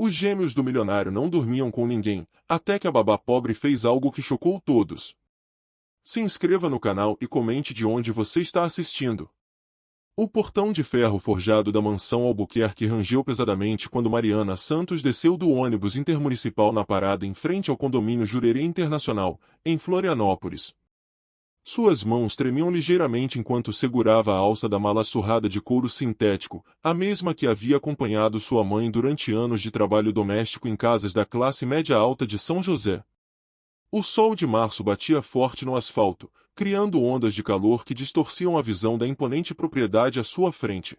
Os gêmeos do milionário não dormiam com ninguém, até que a babá pobre fez algo que chocou todos. Se inscreva no canal e comente de onde você está assistindo. O portão de ferro forjado da mansão Albuquerque rangeu pesadamente quando Mariana Santos desceu do ônibus intermunicipal na parada em frente ao condomínio Jurerê Internacional, em Florianópolis. Suas mãos tremiam ligeiramente enquanto segurava a alça da mala surrada de couro sintético, a mesma que havia acompanhado sua mãe durante anos de trabalho doméstico em casas da classe média alta de São José. O sol de março batia forte no asfalto, criando ondas de calor que distorciam a visão da imponente propriedade à sua frente.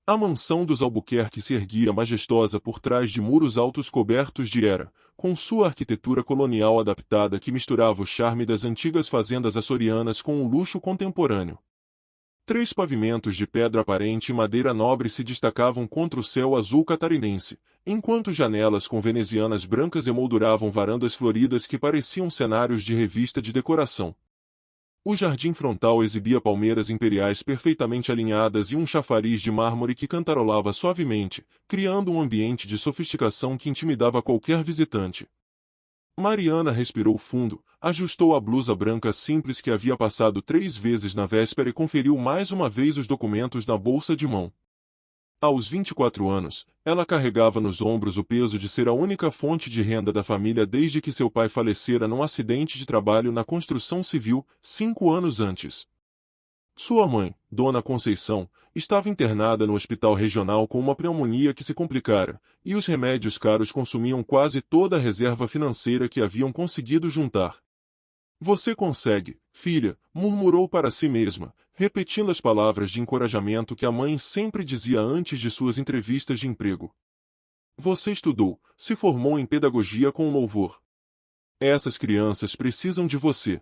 A mansão dos Albuquerque se erguia majestosa por trás de muros altos cobertos de era, com sua arquitetura colonial adaptada que misturava o charme das antigas fazendas açorianas com o luxo contemporâneo. 3 pavimentos de pedra aparente e madeira nobre se destacavam contra o céu azul catarinense, enquanto janelas com venezianas brancas emolduravam varandas floridas que pareciam cenários de revista de decoração. O jardim frontal exibia palmeiras imperiais perfeitamente alinhadas e um chafariz de mármore que cantarolava suavemente, criando um ambiente de sofisticação que intimidava qualquer visitante. Mariana respirou fundo, ajustou a blusa branca simples que havia passado 3 vezes na véspera e conferiu mais uma vez os documentos na bolsa de mão. Aos 24 anos, ela carregava nos ombros o peso de ser a única fonte de renda da família desde que seu pai falecera num acidente de trabalho na construção civil, 5 anos antes. Sua mãe, Dona Conceição, estava internada no hospital regional com uma pneumonia que se complicara, e os remédios caros consumiam quase toda a reserva financeira que haviam conseguido juntar. "Você consegue, filha", murmurou para si mesma, repetindo as palavras de encorajamento que a mãe sempre dizia antes de suas entrevistas de emprego. "Você estudou, se formou em pedagogia com louvor. Essas crianças precisam de você."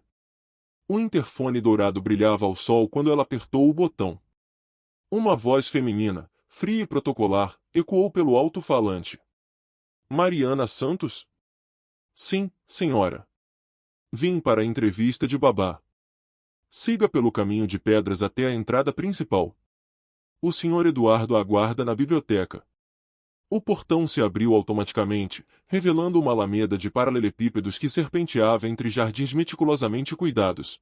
O interfone dourado brilhava ao sol quando ela apertou o botão. Uma voz feminina, fria e protocolar, ecoou pelo alto-falante. "Mariana Santos?" "Sim, senhora. Vim para a entrevista de babá." "Siga pelo caminho de pedras até a entrada principal. O Sr. Eduardo aguarda na biblioteca." O portão se abriu automaticamente, revelando uma alameda de paralelepípedos que serpenteava entre jardins meticulosamente cuidados.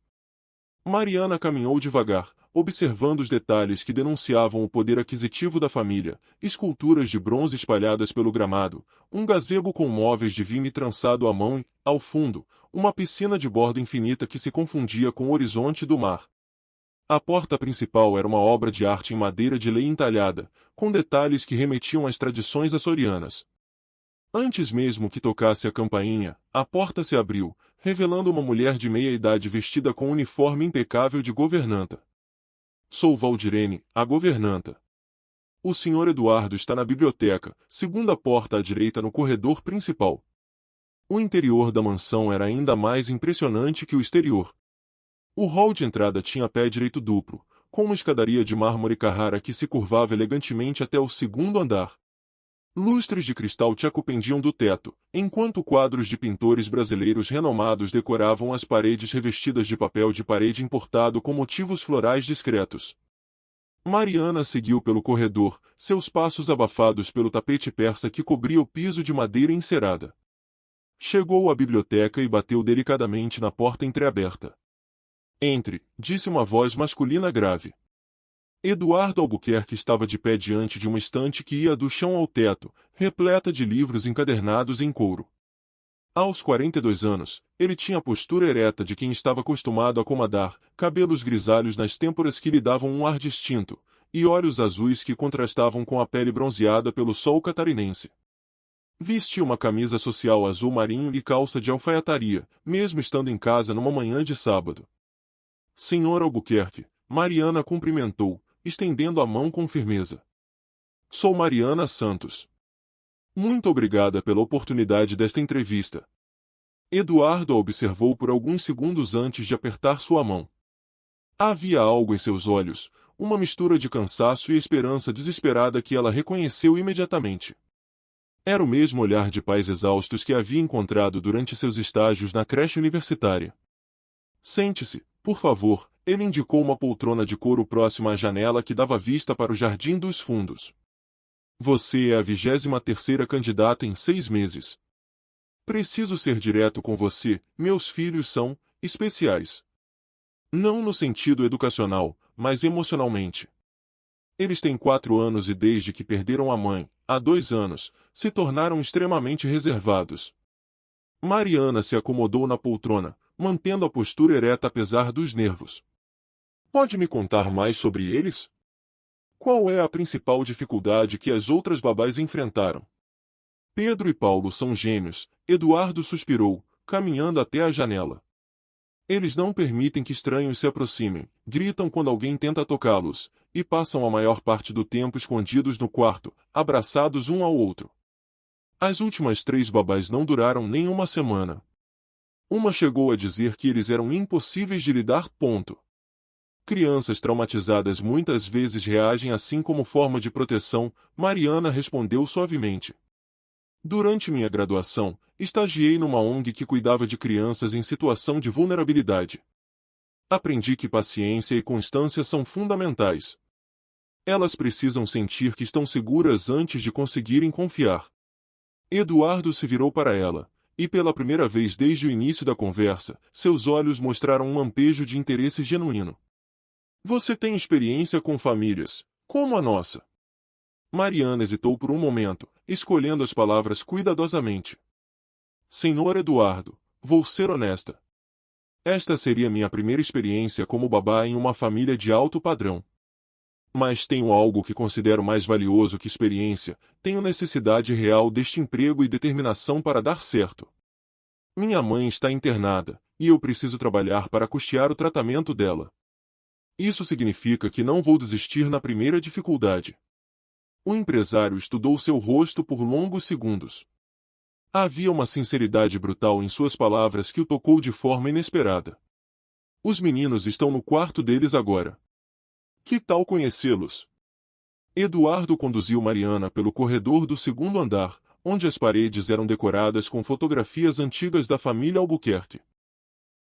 Mariana caminhou devagar, observando os detalhes que denunciavam o poder aquisitivo da família: esculturas de bronze espalhadas pelo gramado, um gazebo com móveis de vime trançado à mão e, ao fundo, uma piscina de borda infinita que se confundia com o horizonte do mar. A porta principal era uma obra de arte em madeira de lei entalhada, com detalhes que remetiam às tradições açorianas. Antes mesmo que tocasse a campainha, a porta se abriu, revelando uma mulher de meia-idade vestida com um uniforme impecável de governanta. "Sou Valdirene, a governanta. O Sr. Eduardo está na biblioteca, segunda porta à direita no corredor principal." O interior da mansão era ainda mais impressionante que o exterior. O hall de entrada tinha pé direito duplo, com uma escadaria de mármore Carrara que se curvava elegantemente até o segundo andar. Lustres de cristal tcheco pendiam do teto, enquanto quadros de pintores brasileiros renomados decoravam as paredes revestidas de papel de parede importado com motivos florais discretos. Mariana seguiu pelo corredor, seus passos abafados pelo tapete persa que cobria o piso de madeira encerada. Chegou à biblioteca e bateu delicadamente na porta entreaberta. "Entre", disse uma voz masculina grave. Eduardo Albuquerque estava de pé diante de uma estante que ia do chão ao teto, repleta de livros encadernados em couro. Aos 42 anos, ele tinha a postura ereta de quem estava acostumado a comandar, cabelos grisalhos nas têmporas que lhe davam um ar distinto, e olhos azuis que contrastavam com a pele bronzeada pelo sol catarinense. Vestia uma camisa social azul marinho e calça de alfaiataria, mesmo estando em casa numa manhã de sábado. "Senhor Albuquerque", Mariana cumprimentou, estendendo a mão com firmeza. "Sou Mariana Santos. Muito obrigada pela oportunidade desta entrevista." Eduardo a observou por alguns segundos antes de apertar sua mão. Havia algo em seus olhos, uma mistura de cansaço e esperança desesperada que ela reconheceu imediatamente. Era o mesmo olhar de pais exaustos que havia encontrado durante seus estágios na creche universitária. "Sente-se, por favor", ele indicou uma poltrona de couro próxima à janela que dava vista para o jardim dos fundos. Você é a 23ª candidata em 6 meses. Preciso ser direto com você, meus filhos são especiais. Não no sentido educacional, mas emocionalmente. Eles têm 4 anos e desde que perderam a mãe, há 2 anos, se tornaram extremamente reservados. Mariana se acomodou na poltrona, mantendo a postura ereta apesar dos nervos. Pode me contar mais sobre eles? Qual é a principal dificuldade que as outras babás enfrentaram? Pedro e Paulo são gêmeos, Eduardo suspirou, caminhando até a janela. Eles não permitem que estranhos se aproximem, gritam quando alguém tenta tocá-los, e passam a maior parte do tempo escondidos no quarto, abraçados um ao outro. As últimas 3 babás não duraram nem uma semana. Uma chegou a dizer que eles eram impossíveis de lidar. Crianças traumatizadas muitas vezes reagem assim como forma de proteção, Mariana respondeu suavemente. Durante minha graduação, estagiei numa ONG que cuidava de crianças em situação de vulnerabilidade. Aprendi que paciência e constância são fundamentais. Elas precisam sentir que estão seguras antes de conseguirem confiar. Eduardo se virou para ela, e pela primeira vez desde o início da conversa, seus olhos mostraram um lampejo de interesse genuíno. Você tem experiência com famílias, como a nossa? Mariana hesitou por um momento, escolhendo as palavras cuidadosamente. Senhor Eduardo, vou ser honesta. Esta seria minha primeira experiência como babá em uma família de alto padrão. Mas tenho algo que considero mais valioso que experiência, tenho necessidade real deste emprego e determinação para dar certo. Minha mãe está internada, e eu preciso trabalhar para custear o tratamento dela. Isso significa que não vou desistir na primeira dificuldade. O empresário estudou seu rosto por longos segundos. Havia uma sinceridade brutal em suas palavras que o tocou de forma inesperada. Os meninos estão no quarto deles agora. Que tal conhecê-los? Eduardo conduziu Mariana pelo corredor do 2º andar, onde as paredes eram decoradas com fotografias antigas da família Albuquerque.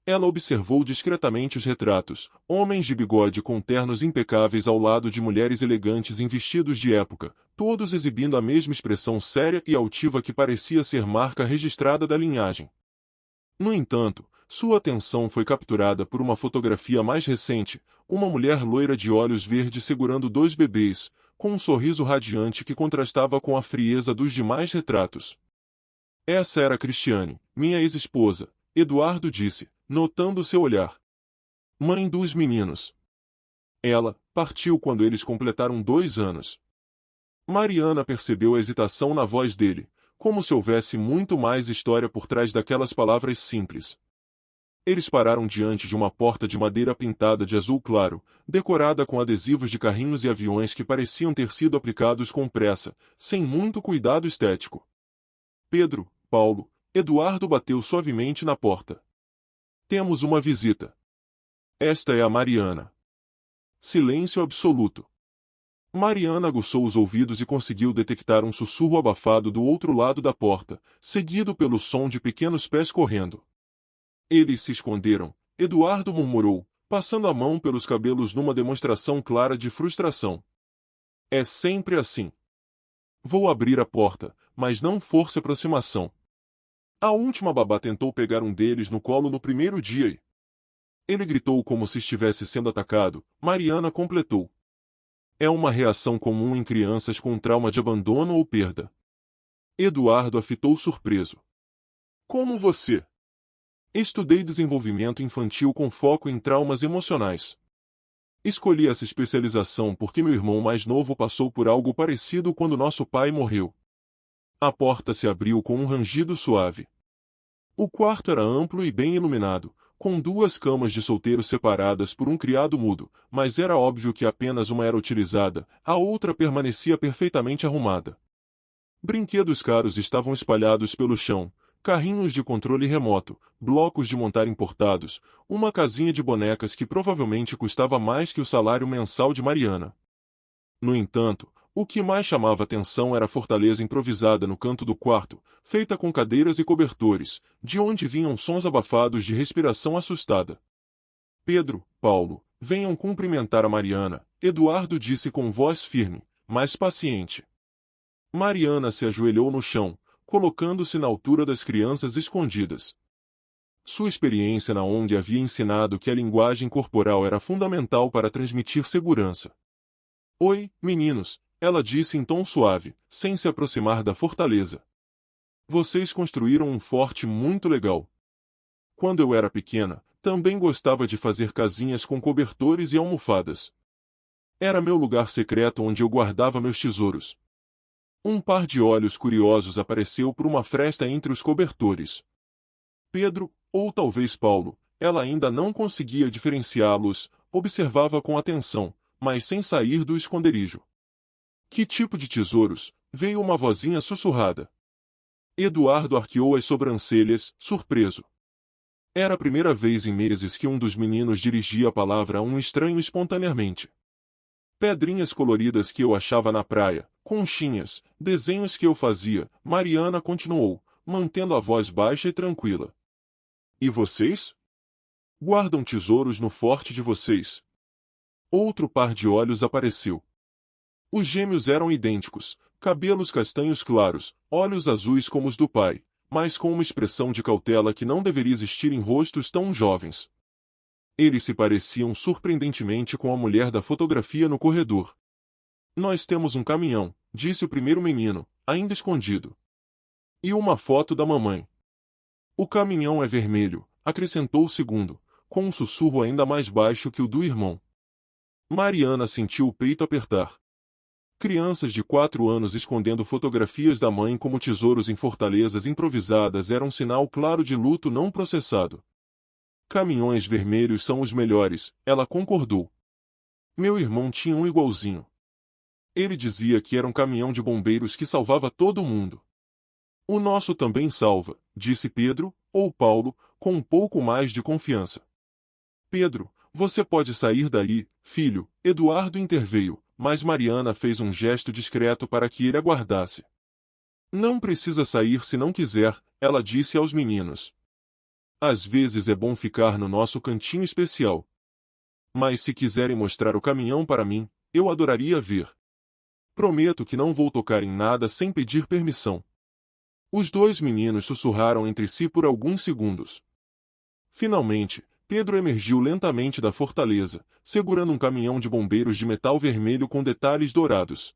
Ela observou discretamente os retratos, homens de bigode com ternos impecáveis ao lado de mulheres elegantes em vestidos de época, todos exibindo a mesma expressão séria e altiva que parecia ser marca registrada da linhagem. No entanto, sua atenção foi capturada por uma fotografia mais recente, uma mulher loira de olhos verdes segurando 2 bebês, com um sorriso radiante que contrastava com a frieza dos demais retratos. Essa era Cristiane, minha ex-esposa, Eduardo disse, notando seu olhar. Mãe dos meninos. Ela partiu quando eles completaram 2 anos. Mariana percebeu a hesitação na voz dele, como se houvesse muito mais história por trás daquelas palavras simples. Eles pararam diante de uma porta de madeira pintada de azul claro, decorada com adesivos de carrinhos e aviões que pareciam ter sido aplicados com pressa, sem muito cuidado estético. Pedro, Paulo, Eduardo bateu suavemente na porta. Temos uma visita. Esta é a Mariana. Silêncio absoluto. Mariana aguçou os ouvidos e conseguiu detectar um sussurro abafado do outro lado da porta, seguido pelo som de pequenos pés correndo. Eles se esconderam, Eduardo murmurou, passando a mão pelos cabelos numa demonstração clara de frustração. É sempre assim. Vou abrir a porta, mas não force aproximação. A última babá tentou pegar um deles no colo no primeiro dia e... Ele gritou como se estivesse sendo atacado, Mariana completou. É uma reação comum em crianças com trauma de abandono ou perda. Eduardo a fitou surpreso. Como você? Estudei desenvolvimento infantil com foco em traumas emocionais. Escolhi essa especialização porque meu irmão mais novo passou por algo parecido quando nosso pai morreu. A porta se abriu com um rangido suave. O quarto era amplo e bem iluminado, com 2 camas de solteiro separadas por um criado mudo, mas era óbvio que apenas uma era utilizada, a outra permanecia perfeitamente arrumada. Brinquedos caros estavam espalhados pelo chão, carrinhos de controle remoto, blocos de montar importados, uma casinha de bonecas que provavelmente custava mais que o salário mensal de Mariana. No entanto, o que mais chamava atenção era a fortaleza improvisada no canto do quarto, feita com cadeiras e cobertores, de onde vinham sons abafados de respiração assustada. Pedro, Paulo, venham cumprimentar a Mariana, Eduardo disse com voz firme, mas paciente. Mariana se ajoelhou no chão, colocando-se na altura das crianças escondidas. Sua experiência na ONG havia ensinado que a linguagem corporal era fundamental para transmitir segurança. Oi, meninos, ela disse em tom suave, sem se aproximar da fortaleza. Vocês construíram um forte muito legal. Quando eu era pequena, também gostava de fazer casinhas com cobertores e almofadas. Era meu lugar secreto onde eu guardava meus tesouros. Um par de olhos curiosos apareceu por uma fresta entre os cobertores. Pedro, ou talvez Paulo, ela ainda não conseguia diferenciá-los, observava com atenção, mas sem sair do esconderijo. Que tipo de tesouros? Veio uma vozinha sussurrada. Eduardo arqueou as sobrancelhas, surpreso. Era a primeira vez em meses que um dos meninos dirigia a palavra a um estranho espontaneamente. Pedrinhas coloridas que eu achava na praia, conchinhas, desenhos que eu fazia, Mariana continuou, mantendo a voz baixa e tranquila. E vocês? Guardam tesouros no forte de vocês. Outro par de olhos apareceu. Os gêmeos eram idênticos, cabelos castanhos claros, olhos azuis como os do pai, mas com uma expressão de cautela que não deveria existir em rostos tão jovens. Eles se pareciam surpreendentemente com a mulher da fotografia no corredor. Nós temos um caminhão, disse o primeiro menino, ainda escondido. E uma foto da mamãe. O caminhão é vermelho, acrescentou o segundo, com um sussurro ainda mais baixo que o do irmão. Mariana sentiu o peito apertar. Crianças de 4 anos escondendo fotografias da mãe como tesouros em fortalezas improvisadas era um sinal claro de luto não processado. Caminhões vermelhos são os melhores, ela concordou. Meu irmão tinha um igualzinho. Ele dizia que era um caminhão de bombeiros que salvava todo mundo. O nosso também salva, disse Pedro, ou Paulo, com um pouco mais de confiança. Pedro, você pode sair daí, filho, Eduardo interveio, mas Mariana fez um gesto discreto para que ele aguardasse. Não precisa sair se não quiser, ela disse aos meninos. Às vezes é bom ficar no nosso cantinho especial. Mas se quiserem mostrar o caminhão para mim, eu adoraria ver. Prometo que não vou tocar em nada sem pedir permissão. Os dois meninos sussurraram entre si por alguns segundos. Finalmente, Pedro emergiu lentamente da fortaleza, segurando um caminhão de bombeiros de metal vermelho com detalhes dourados.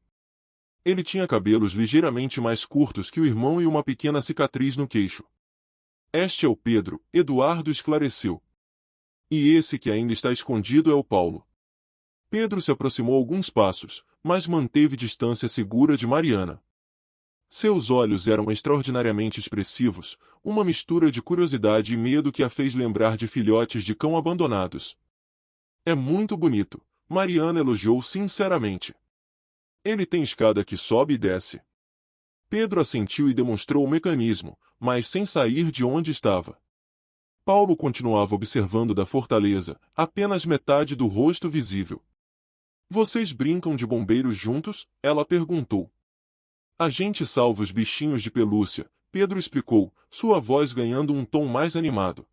Ele tinha cabelos ligeiramente mais curtos que o irmão e uma pequena cicatriz no queixo. Este é o Pedro, Eduardo esclareceu. E esse que ainda está escondido é o Paulo. Pedro se aproximou alguns passos, mas manteve distância segura de Mariana. Seus olhos eram extraordinariamente expressivos, uma mistura de curiosidade e medo que a fez lembrar de filhotes de cão abandonados. É muito bonito, Mariana elogiou sinceramente. Ele tem escada que sobe e desce. Pedro assentiu e demonstrou o mecanismo, mas sem sair de onde estava. Paulo continuava observando da fortaleza, apenas metade do rosto visível. Vocês brincam de bombeiros juntos? Ela perguntou. A gente salva os bichinhos de pelúcia, Pedro explicou, sua voz ganhando um tom mais animado.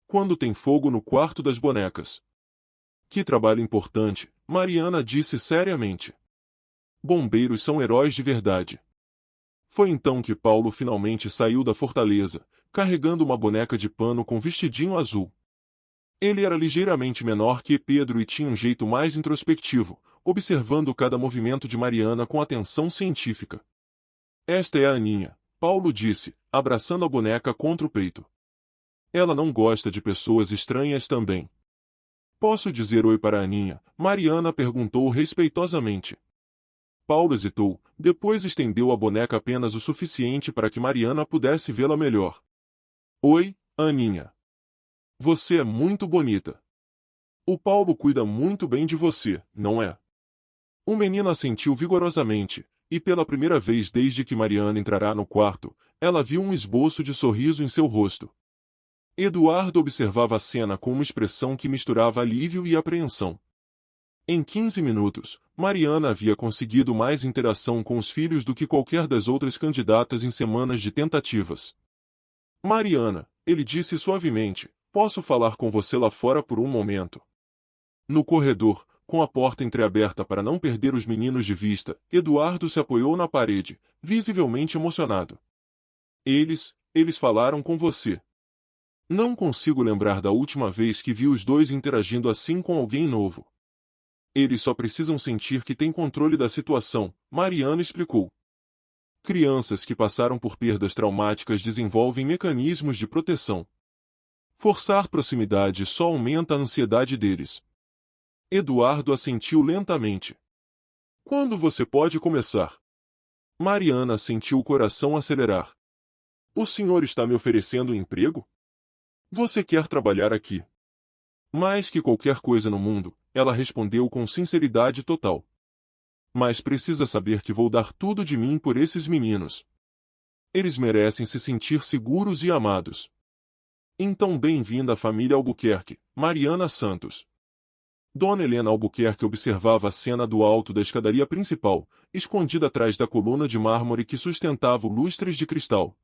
Quando tem fogo no quarto das bonecas. Que trabalho importante, Mariana disse seriamente. Bombeiros são heróis de verdade. Foi então que Paulo finalmente saiu da fortaleza, carregando uma boneca de pano com vestidinho azul. Ele era ligeiramente menor que Pedro e tinha um jeito mais introspectivo, observando cada movimento de Mariana com atenção científica. Esta é a Aninha, Paulo disse, abraçando a boneca contra o peito. Ela não gosta de pessoas estranhas também. Posso dizer oi para a Aninha? Mariana perguntou respeitosamente. Paulo hesitou, depois estendeu a boneca apenas o suficiente para que Mariana pudesse vê-la melhor. Oi, Aninha. Você é muito bonita. O Paulo cuida muito bem de você, não é? O menino assentiu vigorosamente, e pela primeira vez desde que Mariana entrará no quarto, ela viu um esboço de sorriso em seu rosto. Eduardo observava a cena com uma expressão que misturava alívio e apreensão. Em 15 minutos, Mariana havia conseguido mais interação com os filhos do que qualquer das outras candidatas em semanas de tentativas. Mariana, ele disse suavemente, posso falar com você lá fora por um momento? No corredor, com a porta entreaberta para não perder os meninos de vista, Eduardo se apoiou na parede, visivelmente emocionado. Eles falaram com você. Não consigo lembrar da última vez que vi os dois interagindo assim com alguém novo. Eles só precisam sentir que têm controle da situação, Mariana explicou. Crianças que passaram por perdas traumáticas desenvolvem mecanismos de proteção. Forçar proximidade só aumenta a ansiedade deles. Eduardo assentiu lentamente. Quando você pode começar? Mariana sentiu o coração acelerar. O senhor está me oferecendo um emprego? Você quer trabalhar aqui? Mais que qualquer coisa no mundo, ela respondeu com sinceridade total. Mas precisa saber que vou dar tudo de mim por esses meninos. Eles merecem se sentir seguros e amados. Então bem-vinda à família Albuquerque, Mariana Santos. Dona Helena Albuquerque observava a cena do alto da escadaria principal, escondida atrás da coluna de mármore que sustentava o lustres de cristal.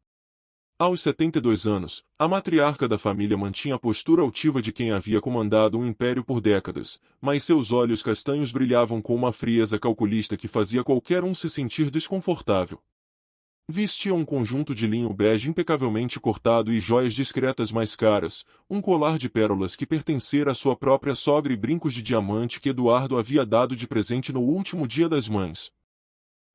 Aos 72 anos, a matriarca da família mantinha a postura altiva de quem havia comandado um império por décadas, mas seus olhos castanhos brilhavam com uma frieza calculista que fazia qualquer um se sentir desconfortável. Vestia um conjunto de linho bege impecavelmente cortado e joias discretas mais caras, um colar de pérolas que pertencera à sua própria sogra e brincos de diamante que Eduardo havia dado de presente no último dia das mães.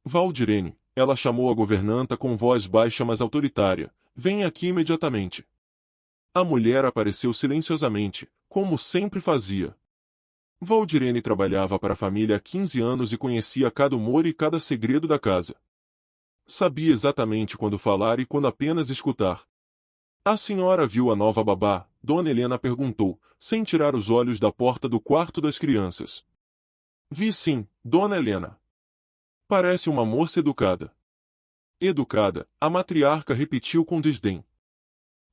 Valdirene, ela chamou a governanta com voz baixa mas autoritária. Venha aqui imediatamente. A mulher apareceu silenciosamente, como sempre fazia. Valdirene trabalhava para a família há 15 anos e conhecia cada humor e cada segredo da casa. Sabia exatamente quando falar e quando apenas escutar. A senhora viu a nova babá? Dona Helena perguntou, sem tirar os olhos da porta do quarto das crianças. Vi sim, Dona Helena. Parece uma moça educada. Educada, a matriarca repetiu com desdém.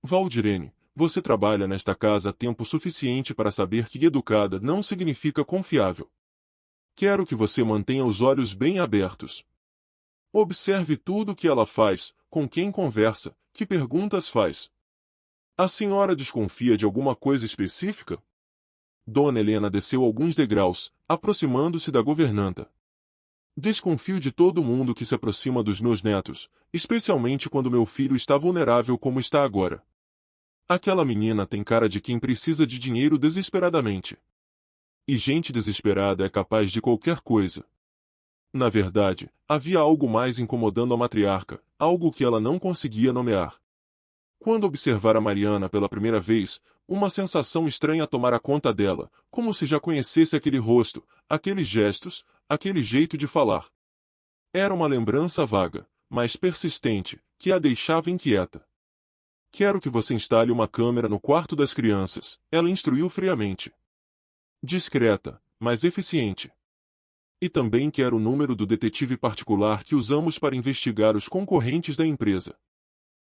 Valdirene, você trabalha nesta casa há tempo suficiente para saber que educada não significa confiável. Quero que você mantenha os olhos bem abertos. Observe tudo o que ela faz, com quem conversa, que perguntas faz. A senhora desconfia de alguma coisa específica? Dona Helena desceu alguns degraus, aproximando-se da governanta. Desconfio de todo mundo que se aproxima dos meus netos, especialmente quando meu filho está vulnerável como está agora. Aquela menina tem cara de quem precisa de dinheiro desesperadamente. E gente desesperada é capaz de qualquer coisa. Na verdade, havia algo mais incomodando a matriarca, algo que ela não conseguia nomear. Quando observara Mariana pela primeira vez, uma sensação estranha tomara conta dela, como se já conhecesse aquele rosto, aqueles gestos, aquele jeito de falar. Era uma lembrança vaga, mas persistente, que a deixava inquieta. Quero que você instale uma câmera no quarto das crianças, ela instruiu friamente. Discreta, mas eficiente. E também quero o número do detetive particular que usamos para investigar os concorrentes da empresa.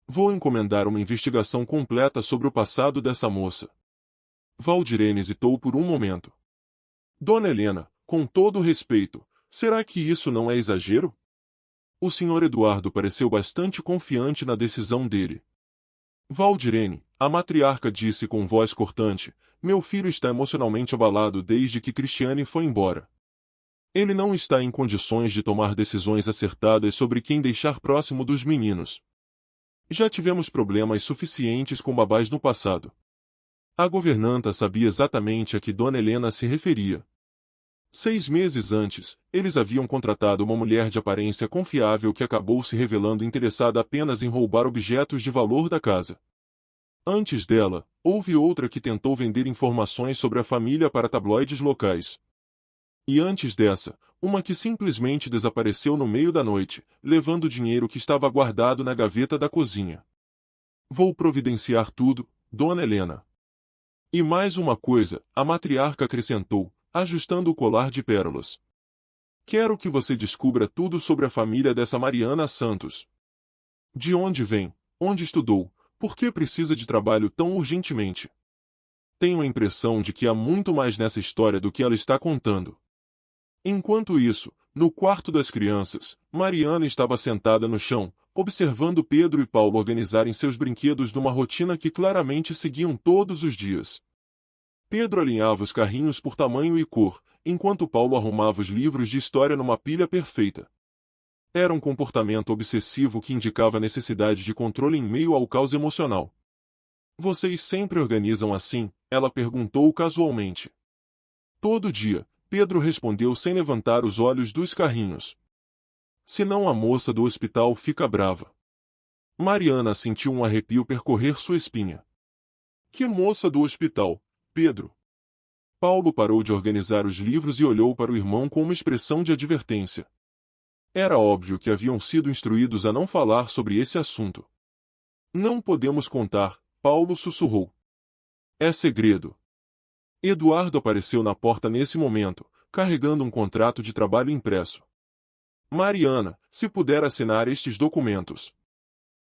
Vou encomendar uma investigação completa sobre o passado dessa moça. Valdirene hesitou por um momento. Dona Helena, com todo respeito, será que isso não é exagero? O Sr. Eduardo pareceu bastante confiante na decisão dele. Valdirene, a matriarca disse com voz cortante, meu filho está emocionalmente abalado desde que Cristiane foi embora. Ele não está em condições de tomar decisões acertadas sobre quem deixar próximo dos meninos. Já tivemos problemas suficientes com babás no passado. A governanta sabia exatamente a que Dona Helena se referia. 6 meses antes, eles haviam contratado uma mulher de aparência confiável que acabou se revelando interessada apenas em roubar objetos de valor da casa. Antes dela, houve outra que tentou vender informações sobre a família para tabloides locais. E antes dessa, uma que simplesmente desapareceu no meio da noite, levando o dinheiro que estava guardado na gaveta da cozinha. Vou providenciar tudo, Dona Helena. E mais uma coisa, a matriarca acrescentou, ajustando o colar de pérolas. Quero que você descubra tudo sobre a família dessa Mariana Santos. De onde vem, onde estudou, por que precisa de trabalho tão urgentemente? Tenho a impressão de que há muito mais nessa história do que ela está contando. Enquanto isso, no quarto das crianças, Mariana estava sentada no chão, observando Pedro e Paulo organizarem seus brinquedos numa rotina que claramente seguiam todos os dias. Pedro alinhava os carrinhos por tamanho e cor, enquanto Paulo arrumava os livros de história numa pilha perfeita. Era um comportamento obsessivo que indicava a necessidade de controle em meio ao caos emocional. Vocês sempre organizam assim? Ela perguntou casualmente. Todo dia, Pedro respondeu sem levantar os olhos dos carrinhos. Senão a moça do hospital fica brava. Mariana sentiu um arrepio percorrer sua espinha. Que moça do hospital, Pedro? Paulo parou de organizar os livros e olhou para o irmão com uma expressão de advertência. Era óbvio que haviam sido instruídos a não falar sobre esse assunto. Não podemos contar, Paulo sussurrou. É segredo. Eduardo apareceu na porta nesse momento, carregando um contrato de trabalho impresso. Mariana, se puder assinar estes documentos.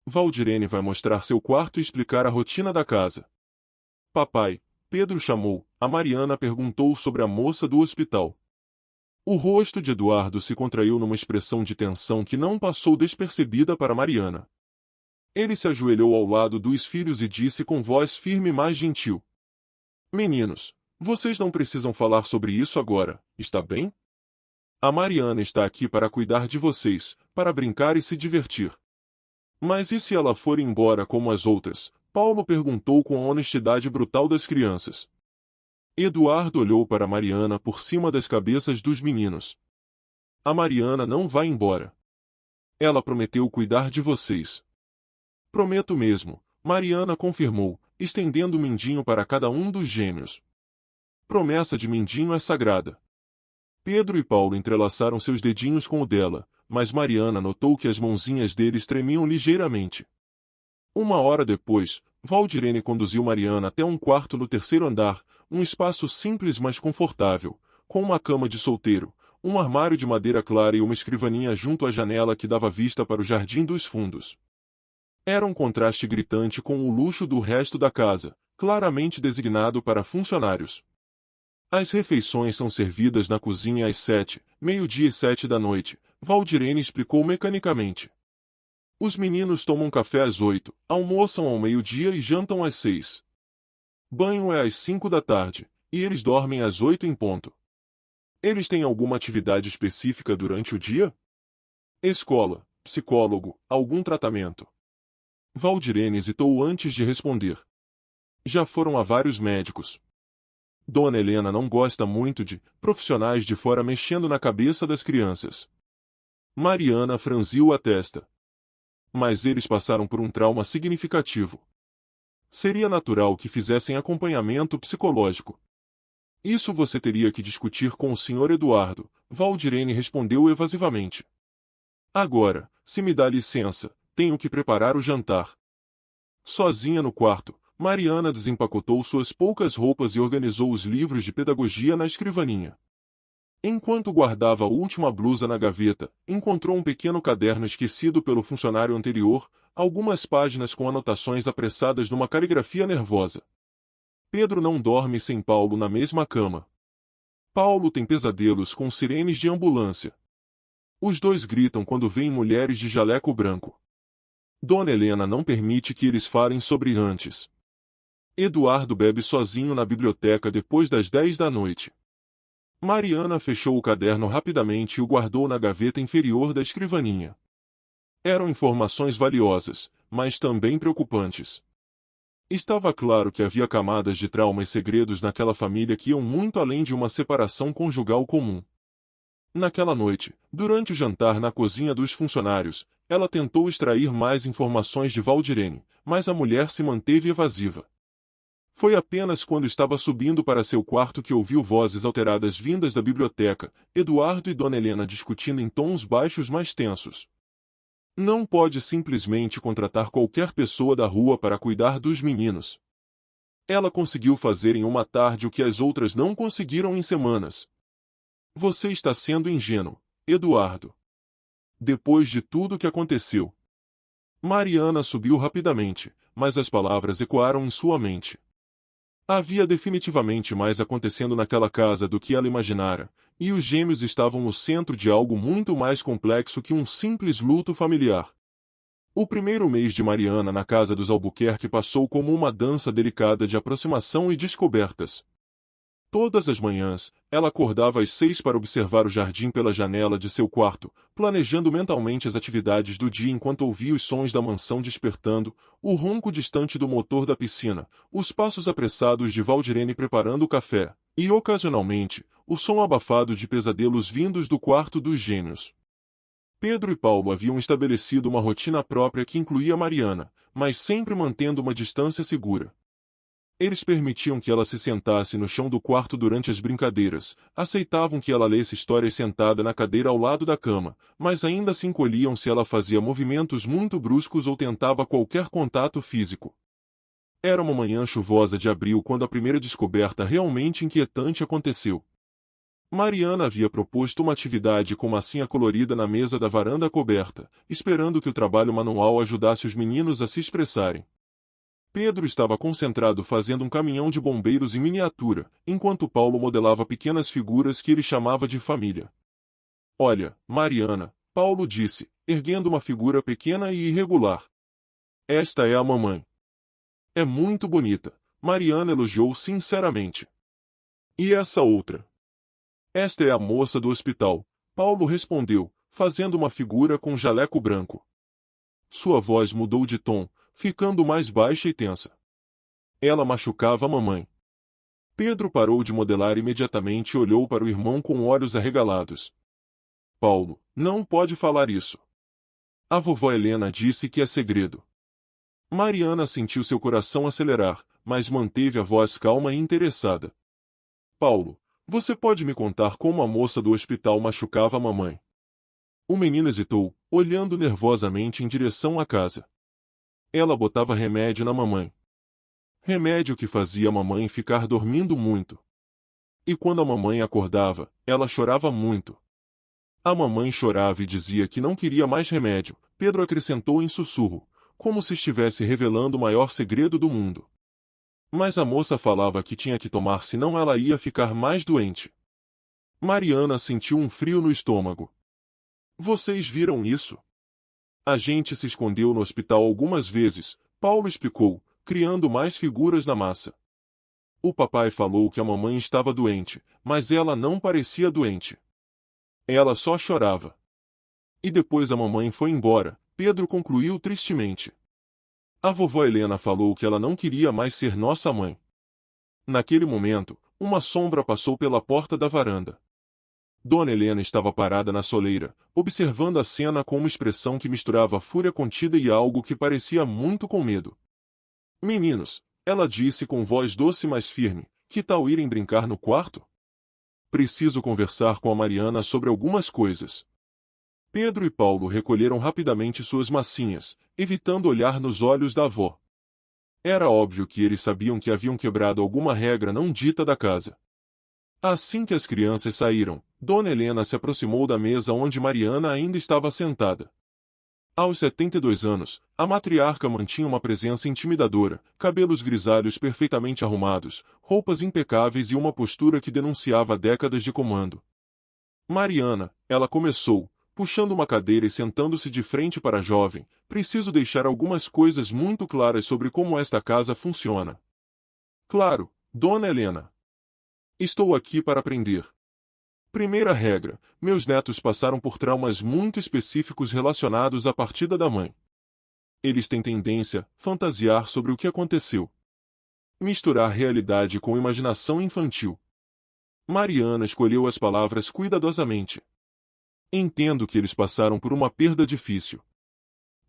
Valdirene vai mostrar seu quarto e explicar a rotina da casa. Papai, Pedro chamou. A Mariana perguntou sobre a moça do hospital. O rosto de Eduardo se contraiu numa expressão de tensão que não passou despercebida para Mariana. Ele se ajoelhou ao lado dos filhos e disse com voz firme e mais gentil. Meninos, vocês não precisam falar sobre isso agora, está bem? A Mariana está aqui para cuidar de vocês, para brincar e se divertir. Mas e se ela for embora como as outras? Paulo perguntou com a honestidade brutal das crianças. Eduardo olhou para Mariana por cima das cabeças dos meninos. A Mariana não vai embora. Ela prometeu cuidar de vocês. Prometo mesmo, Mariana confirmou, estendendo o mindinho para cada um dos gêmeos. Promessa de mindinho é sagrada. Pedro e Paulo entrelaçaram seus dedinhos com o dela, mas Mariana notou que as mãozinhas deles tremiam ligeiramente. Uma hora depois, Valdirene conduziu Mariana até um quarto no terceiro andar, um espaço simples mas confortável, com uma cama de solteiro, um armário de madeira clara e uma escrivaninha junto à janela que dava vista para o jardim dos fundos. Era um contraste gritante com o luxo do resto da casa, claramente designado para funcionários. As refeições são servidas na cozinha às 7, meio-dia e 7 da noite, Valdirene explicou mecanicamente. Os meninos tomam café às 8, almoçam ao meio-dia e jantam às 6. Banho é às 5 da tarde, e eles dormem às 8 em ponto. Eles têm alguma atividade específica durante o dia? Escola, psicólogo, algum tratamento? Valdirene hesitou antes de responder. Já foram a vários médicos. Dona Helena não gosta muito de profissionais de fora mexendo na cabeça das crianças. Mariana franziu a testa. Mas eles passaram por um trauma significativo. Seria natural que fizessem acompanhamento psicológico. Isso você teria que discutir com o Sr. Eduardo, Valdirene respondeu evasivamente. Agora, se me dá licença, tenho que preparar o jantar. Sozinha no quarto, Mariana desempacotou suas poucas roupas e organizou os livros de pedagogia na escrivaninha. Enquanto guardava a última blusa na gaveta, encontrou um pequeno caderno esquecido pelo funcionário anterior, algumas páginas com anotações apressadas numa caligrafia nervosa. Pedro não dorme sem Paulo na mesma cama. Paulo tem pesadelos com sirenes de ambulância. Os dois gritam quando veem mulheres de jaleco branco. Dona Helena não permite que eles falem sobre antes. Eduardo bebe sozinho na biblioteca depois das 10 da noite. Mariana fechou o caderno rapidamente e o guardou na gaveta inferior da escrivaninha. Eram informações valiosas, mas também preocupantes. Estava claro que havia camadas de trauma e segredos naquela família que iam muito além de uma separação conjugal comum. Naquela noite, durante o jantar na cozinha dos funcionários, ela tentou extrair mais informações de Valdirene, mas a mulher se manteve evasiva. Foi apenas quando estava subindo para seu quarto que ouviu vozes alteradas vindas da biblioteca, Eduardo e Dona Helena discutindo em tons baixos mais tensos. Não pode simplesmente contratar qualquer pessoa da rua para cuidar dos meninos. Ela conseguiu fazer em uma tarde o que as outras não conseguiram em semanas. Você está sendo ingênuo, Eduardo. Depois de tudo o que aconteceu. Mariana subiu rapidamente, mas as palavras ecoaram em sua mente. Havia definitivamente mais acontecendo naquela casa do que ela imaginara, e os gêmeos estavam no centro de algo muito mais complexo que um simples luto familiar. O primeiro mês de Mariana na casa dos Albuquerque passou como uma dança delicada de aproximação e descobertas. Todas as manhãs, ela acordava às 6 para observar o jardim pela janela de seu quarto, planejando mentalmente as atividades do dia enquanto ouvia os sons da mansão despertando, o ronco distante do motor da piscina, os passos apressados de Valdirene preparando o café, e, ocasionalmente, o som abafado de pesadelos vindos do quarto dos gêmeos. Pedro e Paulo haviam estabelecido uma rotina própria que incluía Mariana, mas sempre mantendo uma distância segura. Eles permitiam que ela se sentasse no chão do quarto durante as brincadeiras, aceitavam que ela lesse histórias sentada na cadeira ao lado da cama, mas ainda se encolhiam se ela fazia movimentos muito bruscos ou tentava qualquer contato físico. Era uma manhã chuvosa de abril quando a primeira descoberta realmente inquietante aconteceu. Mariana havia proposto uma atividade com massinha colorida na mesa da varanda coberta, esperando que o trabalho manual ajudasse os meninos a se expressarem. Pedro estava concentrado fazendo um caminhão de bombeiros em miniatura, enquanto Paulo modelava pequenas figuras que ele chamava de família. Olha, Mariana, Paulo disse, erguendo uma figura pequena e irregular. Esta é a mamãe. É muito bonita, Mariana elogiou sinceramente. E essa outra? Esta é a moça do hospital, Paulo respondeu, fazendo uma figura com jaleco branco. Sua voz mudou de tom, ficando mais baixa e tensa. Ela machucava a mamãe. Pedro parou de modelar imediatamente e olhou para o irmão com olhos arregalados. Paulo, não pode falar isso. A vovó Helena disse que é segredo. Mariana sentiu seu coração acelerar, mas manteve a voz calma e interessada. Paulo, você pode me contar como a moça do hospital machucava a mamãe? O menino hesitou, olhando nervosamente em direção à casa. Ela botava remédio na mamãe. Remédio que fazia a mamãe ficar dormindo muito. E quando a mamãe acordava, ela chorava muito. A mamãe chorava e dizia que não queria mais remédio, Pedro acrescentou em sussurro, como se estivesse revelando o maior segredo do mundo. Mas a moça falava que tinha que tomar senão ela ia ficar mais doente. Mariana sentiu um frio no estômago. Vocês viram isso? A gente se escondeu no hospital algumas vezes, Paulo explicou, criando mais figuras na massa. O papai falou que a mamãe estava doente, mas ela não parecia doente. Ela só chorava. E depois a mamãe foi embora, Pedro concluiu tristemente. A vovó Helena falou que ela não queria mais ser nossa mãe. Naquele momento, uma sombra passou pela porta da varanda. Dona Helena estava parada na soleira, observando a cena com uma expressão que misturava fúria contida e algo que parecia muito com medo. Meninos, ela disse com voz doce mas firme, que tal irem brincar no quarto? Preciso conversar com a Mariana sobre algumas coisas. Pedro e Paulo recolheram rapidamente suas massinhas, evitando olhar nos olhos da avó. Era óbvio que eles sabiam que haviam quebrado alguma regra não dita da casa. Assim que as crianças saíram, Dona Helena se aproximou da mesa onde Mariana ainda estava sentada. Aos 72 anos, a matriarca mantinha uma presença intimidadora, cabelos grisalhos perfeitamente arrumados, roupas impecáveis e uma postura que denunciava décadas de comando. Mariana, ela começou, puxando uma cadeira e sentando-se de frente para a jovem, preciso deixar algumas coisas muito claras sobre como esta casa funciona. Claro, Dona Helena. Estou aqui para aprender. Primeira regra, meus netos passaram por traumas muito específicos relacionados à partida da mãe. Eles têm tendência a fantasiar sobre o que aconteceu. Misturar realidade com imaginação infantil. Mariana escolheu as palavras cuidadosamente. Entendo que eles passaram por uma perda difícil.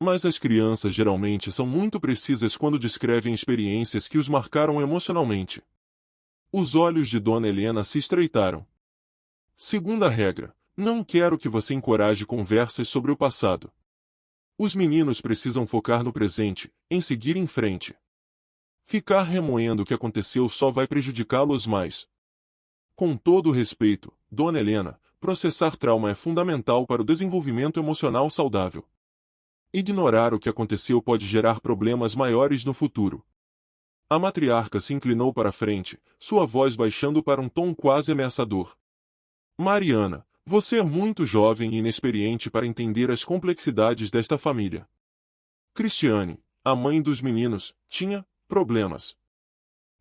Mas as crianças geralmente são muito precisas quando descrevem experiências que os marcaram emocionalmente. Os olhos de Dona Helena se estreitaram. Segunda regra, não quero que você encoraje conversas sobre o passado. Os meninos precisam focar no presente, em seguir em frente. Ficar remoendo o que aconteceu só vai prejudicá-los mais. Com todo o respeito, Dona Helena, processar trauma é fundamental para o desenvolvimento emocional saudável. Ignorar o que aconteceu pode gerar problemas maiores no futuro. A matriarca se inclinou para a frente, sua voz baixando para um tom quase ameaçador. Mariana, você é muito jovem e inexperiente para entender as complexidades desta família. Cristiane, a mãe dos meninos, tinha problemas.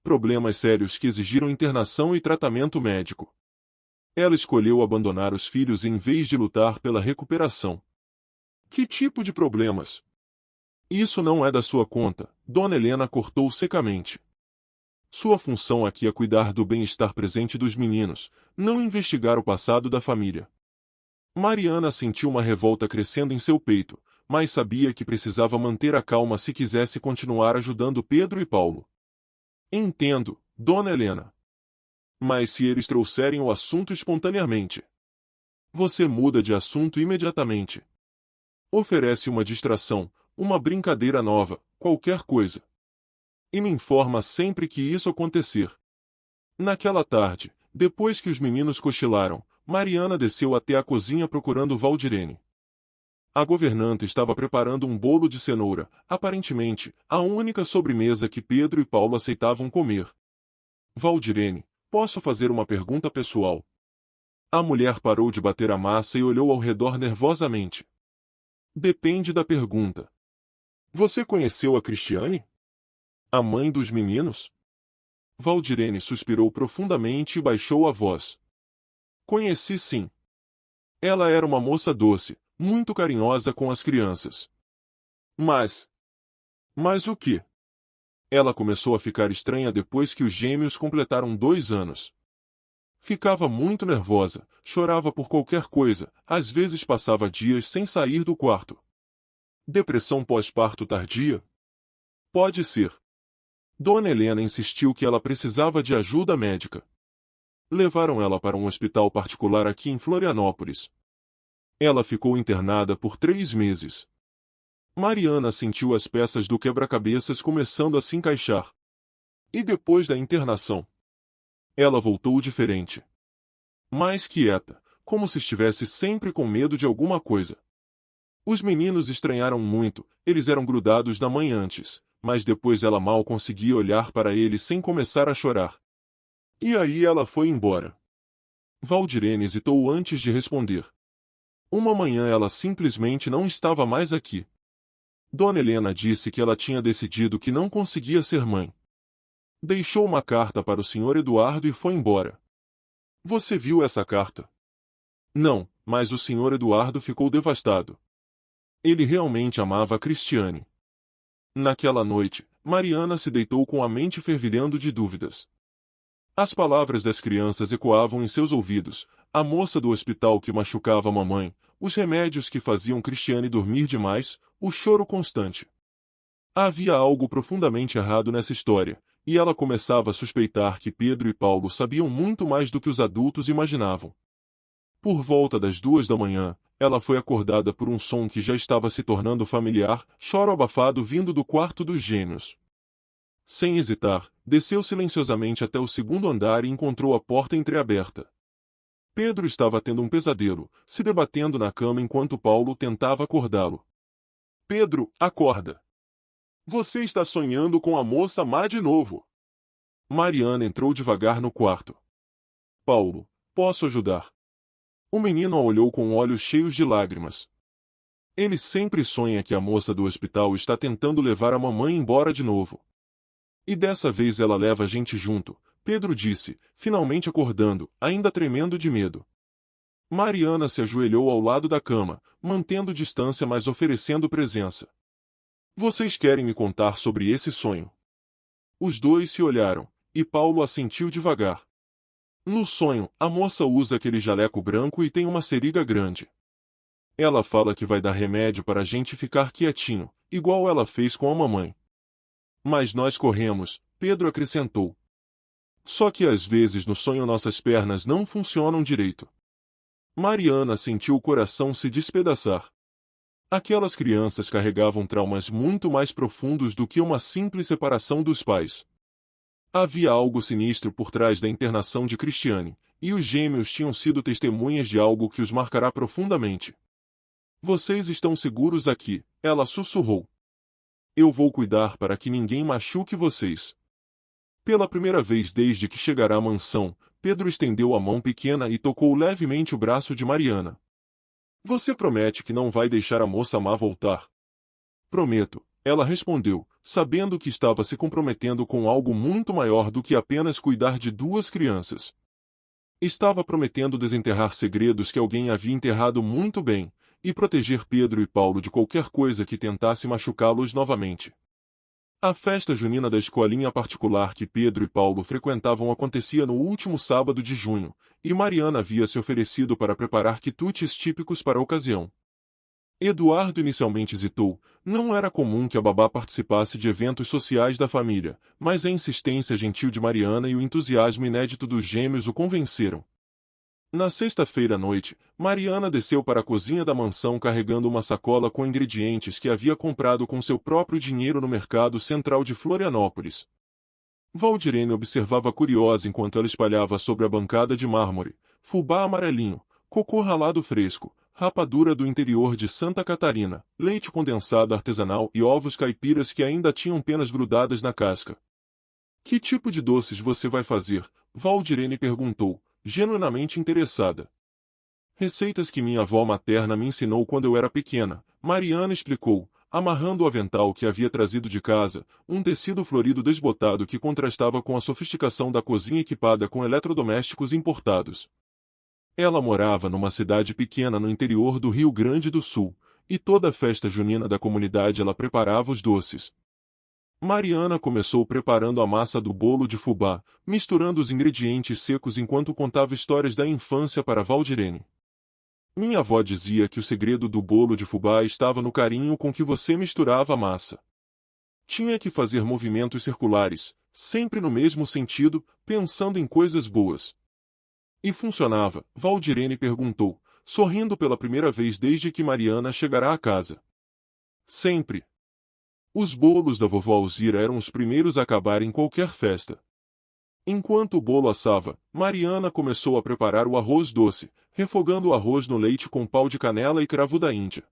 Problemas sérios que exigiram internação e tratamento médico. Ela escolheu abandonar os filhos em vez de lutar pela recuperação. Que tipo de problemas? Isso não é da sua conta, Dona Helena cortou secamente. Sua função aqui é cuidar do bem-estar presente dos meninos, não investigar o passado da família. Mariana sentiu uma revolta crescendo em seu peito, mas sabia que precisava manter a calma se quisesse continuar ajudando Pedro e Paulo. Entendo, Dona Helena. Mas se eles trouxerem o assunto espontaneamente, você muda de assunto imediatamente. Oferece uma distração, uma brincadeira nova, qualquer coisa. E me informa sempre que isso acontecer. Naquela tarde, depois que os meninos cochilaram, Mariana desceu até a cozinha procurando Valdirene. A governanta estava preparando um bolo de cenoura, aparentemente, a única sobremesa que Pedro e Paulo aceitavam comer. Valdirene, posso fazer uma pergunta pessoal? A mulher parou de bater a massa e olhou ao redor nervosamente. Depende da pergunta. Você conheceu a Cristiane? A mãe dos meninos? Valdirene suspirou profundamente e baixou a voz. Conheci sim. Ela era uma moça doce, muito carinhosa com as crianças. Mas o quê? Ela começou a ficar estranha depois que os gêmeos completaram 2 anos. Ficava muito nervosa, chorava por qualquer coisa, às vezes passava dias sem sair do quarto. Depressão pós-parto tardia? Pode ser. Dona Helena insistiu que ela precisava de ajuda médica. Levaram ela para um hospital particular aqui em Florianópolis. Ela ficou internada por 3 meses. Mariana sentiu as peças do quebra-cabeças começando a se encaixar. E depois da internação? Ela voltou diferente. Mais quieta, como se estivesse sempre com medo de alguma coisa. Os meninos estranharam muito, eles eram grudados da mãe antes, mas depois ela mal conseguia olhar para ele sem começar a chorar. E aí ela foi embora. Valdirene hesitou antes de responder. Uma manhã ela simplesmente não estava mais aqui. Dona Helena disse que ela tinha decidido que não conseguia ser mãe. Deixou uma carta para o Sr. Eduardo e foi embora. Você viu essa carta? Não, mas o Sr. Eduardo ficou devastado. Ele realmente amava a Cristiane. Naquela noite, Mariana se deitou com a mente fervilhando de dúvidas. As palavras das crianças ecoavam em seus ouvidos, a moça do hospital que machucava a mamãe, os remédios que faziam Cristiane dormir demais, o choro constante. Havia algo profundamente errado nessa história, e ela começava a suspeitar que Pedro e Paulo sabiam muito mais do que os adultos imaginavam. Por volta das 2 da manhã, ela foi acordada por um som que já estava se tornando familiar, choro abafado vindo do quarto dos gêmeos. Sem hesitar, desceu silenciosamente até o 2º andar e encontrou a porta entreaberta. Pedro estava tendo um pesadelo, se debatendo na cama enquanto Paulo tentava acordá-lo. Pedro, acorda! Você está sonhando com a moça má de novo. Mariana entrou devagar no quarto. Paulo, posso ajudar? O menino a olhou com olhos cheios de lágrimas. Ele sempre sonha que a moça do hospital está tentando levar a mamãe embora de novo. E dessa vez ela leva a gente junto, Pedro disse, finalmente acordando, ainda tremendo de medo. Mariana se ajoelhou ao lado da cama, mantendo distância mas oferecendo presença. Vocês querem me contar sobre esse sonho? Os dois se olharam, e Paulo assentiu devagar. No sonho, a moça usa aquele jaleco branco e tem uma seriga grande. Ela fala que vai dar remédio para a gente ficar quietinho, igual ela fez com a mamãe. Mas nós corremos, Pedro acrescentou. Só que às vezes no sonho nossas pernas não funcionam direito. Mariana sentiu o coração se despedaçar. Aquelas crianças carregavam traumas muito mais profundos do que uma simples separação dos pais. Havia algo sinistro por trás da internação de Cristiane, e os gêmeos tinham sido testemunhas de algo que os marcará profundamente. Vocês estão seguros aqui, ela sussurrou. Eu vou cuidar para que ninguém machuque vocês. Pela primeira vez desde que chegará à mansão, Pedro estendeu a mão pequena e tocou levemente o braço de Mariana. Você promete que não vai deixar a moça má voltar? Prometo, Ela respondeu, sabendo que estava se comprometendo com algo muito maior do que apenas cuidar de duas crianças. Estava prometendo desenterrar segredos que alguém havia enterrado muito bem, e proteger Pedro e Paulo de qualquer coisa que tentasse machucá-los novamente. A festa junina da escolinha particular que Pedro e Paulo frequentavam acontecia no último sábado de junho, e Mariana havia se oferecido para preparar quitutes típicos para a ocasião. Eduardo inicialmente hesitou. Não era comum que a babá participasse de eventos sociais da família, mas a insistência gentil de Mariana e o entusiasmo inédito dos gêmeos o convenceram. Na sexta-feira à noite, Mariana desceu para a cozinha da mansão carregando uma sacola com ingredientes que havia comprado com seu próprio dinheiro no mercado central de Florianópolis. Valdirene observava curiosa enquanto ela espalhava sobre a bancada de mármore, fubá amarelinho, cocô ralado fresco, rapadura do interior de Santa Catarina, leite condensado artesanal e ovos caipiras que ainda tinham penas grudadas na casca. Que tipo de doces você vai fazer? Valdirene perguntou, genuinamente interessada. Receitas que minha avó materna me ensinou quando eu era pequena, Mariana explicou, amarrando o avental que havia trazido de casa, um tecido florido desbotado que contrastava com a sofisticação da cozinha equipada com eletrodomésticos importados. Ela morava numa cidade pequena no interior do Rio Grande do Sul, e toda a festa junina da comunidade ela preparava os doces. Mariana começou preparando a massa do bolo de fubá, misturando os ingredientes secos enquanto contava histórias da infância para Valdirene. Minha avó dizia que o segredo do bolo de fubá estava no carinho com que você misturava a massa. Tinha que fazer movimentos circulares, sempre no mesmo sentido, pensando em coisas boas. E funcionava, Valdirene perguntou, sorrindo pela primeira vez desde que Mariana chegará à casa. Sempre. Os bolos da vovó Alzira eram os primeiros a acabar em qualquer festa. Enquanto o bolo assava, Mariana começou a preparar o arroz doce, refogando o arroz no leite com pau de canela e cravo da Índia.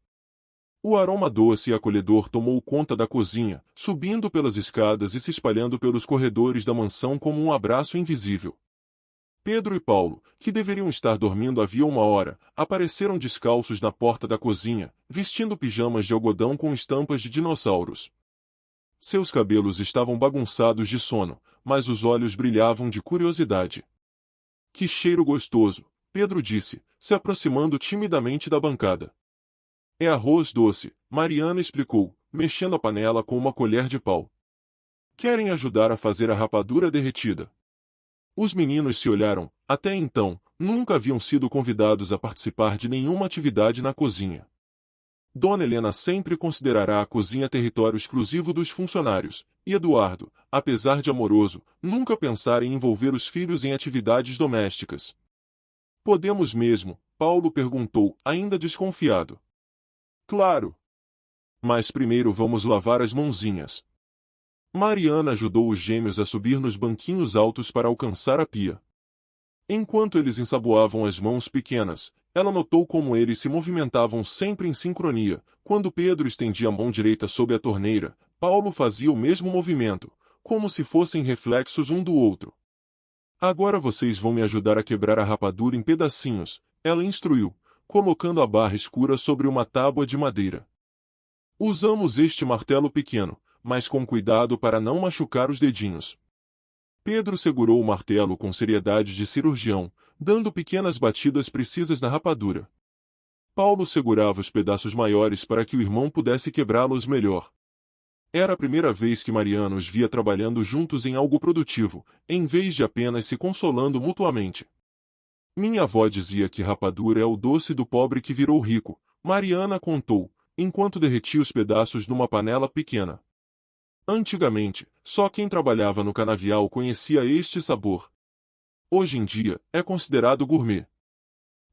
O aroma doce e acolhedor tomou conta da cozinha, subindo pelas escadas e se espalhando pelos corredores da mansão como um abraço invisível. Pedro e Paulo, que deveriam estar dormindo havia uma hora, apareceram descalços na porta da cozinha, vestindo pijamas de algodão com estampas de dinossauros. Seus cabelos estavam bagunçados de sono, mas os olhos brilhavam de curiosidade. Que cheiro gostoso, Pedro disse, se aproximando timidamente da bancada. É arroz doce, Mariana explicou, mexendo a panela com uma colher de pau. Querem ajudar a fazer a rapadura derretida? Os meninos se olharam, até então, nunca haviam sido convidados a participar de nenhuma atividade na cozinha. Dona Helena sempre considerará a cozinha território exclusivo dos funcionários, e Eduardo, apesar de amoroso, nunca pensara em envolver os filhos em atividades domésticas. Podemos mesmo? Paulo perguntou, ainda desconfiado. Claro. Mas primeiro vamos lavar as mãozinhas. Mariana ajudou os gêmeos a subir nos banquinhos altos para alcançar a pia. Enquanto eles ensaboavam as mãos pequenas, ela notou como eles se movimentavam sempre em sincronia. Quando Pedro estendia a mão direita sob a torneira, Paulo fazia o mesmo movimento, como se fossem reflexos um do outro. Agora vocês vão me ajudar a quebrar a rapadura em pedacinhos, ela instruiu, colocando a barra escura sobre uma tábua de madeira. Usamos este martelo pequeno, mas com cuidado para não machucar os dedinhos. Pedro segurou o martelo com seriedade de cirurgião, dando pequenas batidas precisas na rapadura. Paulo segurava os pedaços maiores para que o irmão pudesse quebrá-los melhor. Era a primeira vez que Mariana os via trabalhando juntos em algo produtivo, em vez de apenas se consolando mutuamente. Minha avó dizia que rapadura é o doce do pobre que virou rico, Mariana contou, enquanto derretia os pedaços numa panela pequena. Antigamente, só quem trabalhava no canavial conhecia este sabor. Hoje em dia, é considerado gourmet.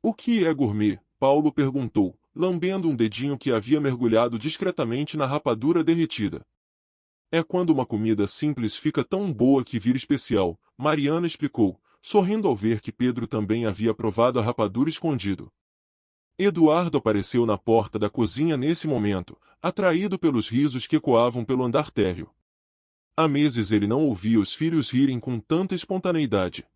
O que é gourmet? Paulo perguntou, lambendo um dedinho que havia mergulhado discretamente na rapadura derretida. É quando uma comida simples fica tão boa que vira especial, Mariana explicou, sorrindo ao ver que Pedro também havia provado a rapadura escondido. Eduardo apareceu na porta da cozinha nesse momento, atraído pelos risos que ecoavam pelo andar térreo. Há meses ele não ouvia os filhos rirem com tanta espontaneidade.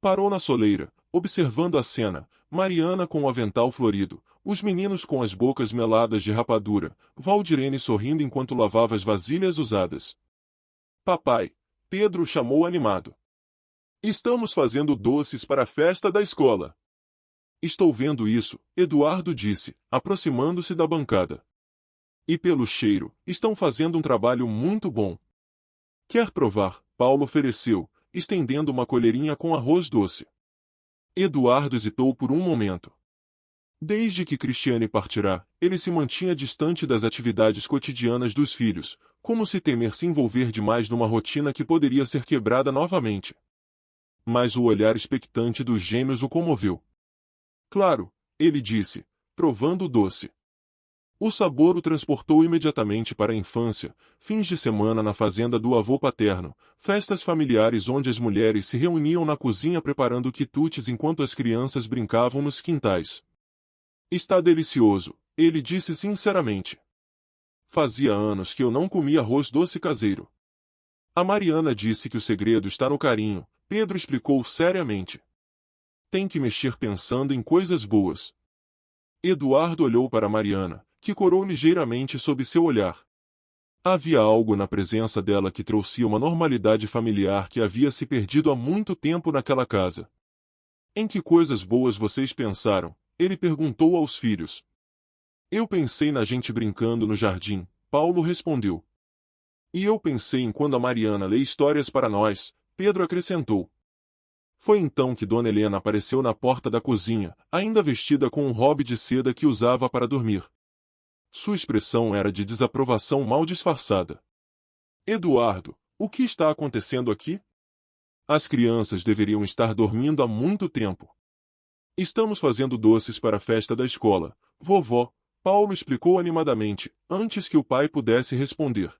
Parou na soleira, observando a cena, Mariana com o avental florido, os meninos com as bocas meladas de rapadura, Valdirene sorrindo enquanto lavava as vasilhas usadas. Papai, Pedro chamou animado. Estamos fazendo doces para a festa da escola. Estou vendo isso, Eduardo disse, aproximando-se da bancada. E pelo cheiro, estão fazendo um trabalho muito bom. Quer provar? Paulo ofereceu, estendendo uma colherinha com arroz doce. Eduardo hesitou por um momento. Desde que Cristiane partirá, ele se mantinha distante das atividades cotidianas dos filhos, como se temer se envolver demais numa rotina que poderia ser quebrada novamente. Mas o olhar expectante dos gêmeos o comoveu. Claro, ele disse, provando o doce. O sabor o transportou imediatamente para a infância, fins de semana na fazenda do avô paterno, festas familiares onde as mulheres se reuniam na cozinha preparando quitutes enquanto as crianças brincavam nos quintais. Está delicioso, ele disse sinceramente. Fazia anos que eu não comia arroz doce caseiro. A Mariana disse que o segredo está no carinho, Pedro explicou seriamente. Tem que mexer pensando em coisas boas. Eduardo olhou para Mariana, que corou ligeiramente sob seu olhar. Havia algo na presença dela que trouxe uma normalidade familiar que havia se perdido há muito tempo naquela casa. Em que coisas boas vocês pensaram? Ele perguntou aos filhos. Eu pensei na gente brincando no jardim, Paulo respondeu. E eu pensei em quando a Mariana lê histórias para nós, Pedro acrescentou. Foi então que Dona Helena apareceu na porta da cozinha, ainda vestida com um robe de seda que usava para dormir. Sua expressão era de desaprovação mal disfarçada. Eduardo, o que está acontecendo aqui? As crianças deveriam estar dormindo há muito tempo. Estamos fazendo doces para a festa da escola, vovó, Paulo explicou animadamente, antes que o pai pudesse responder.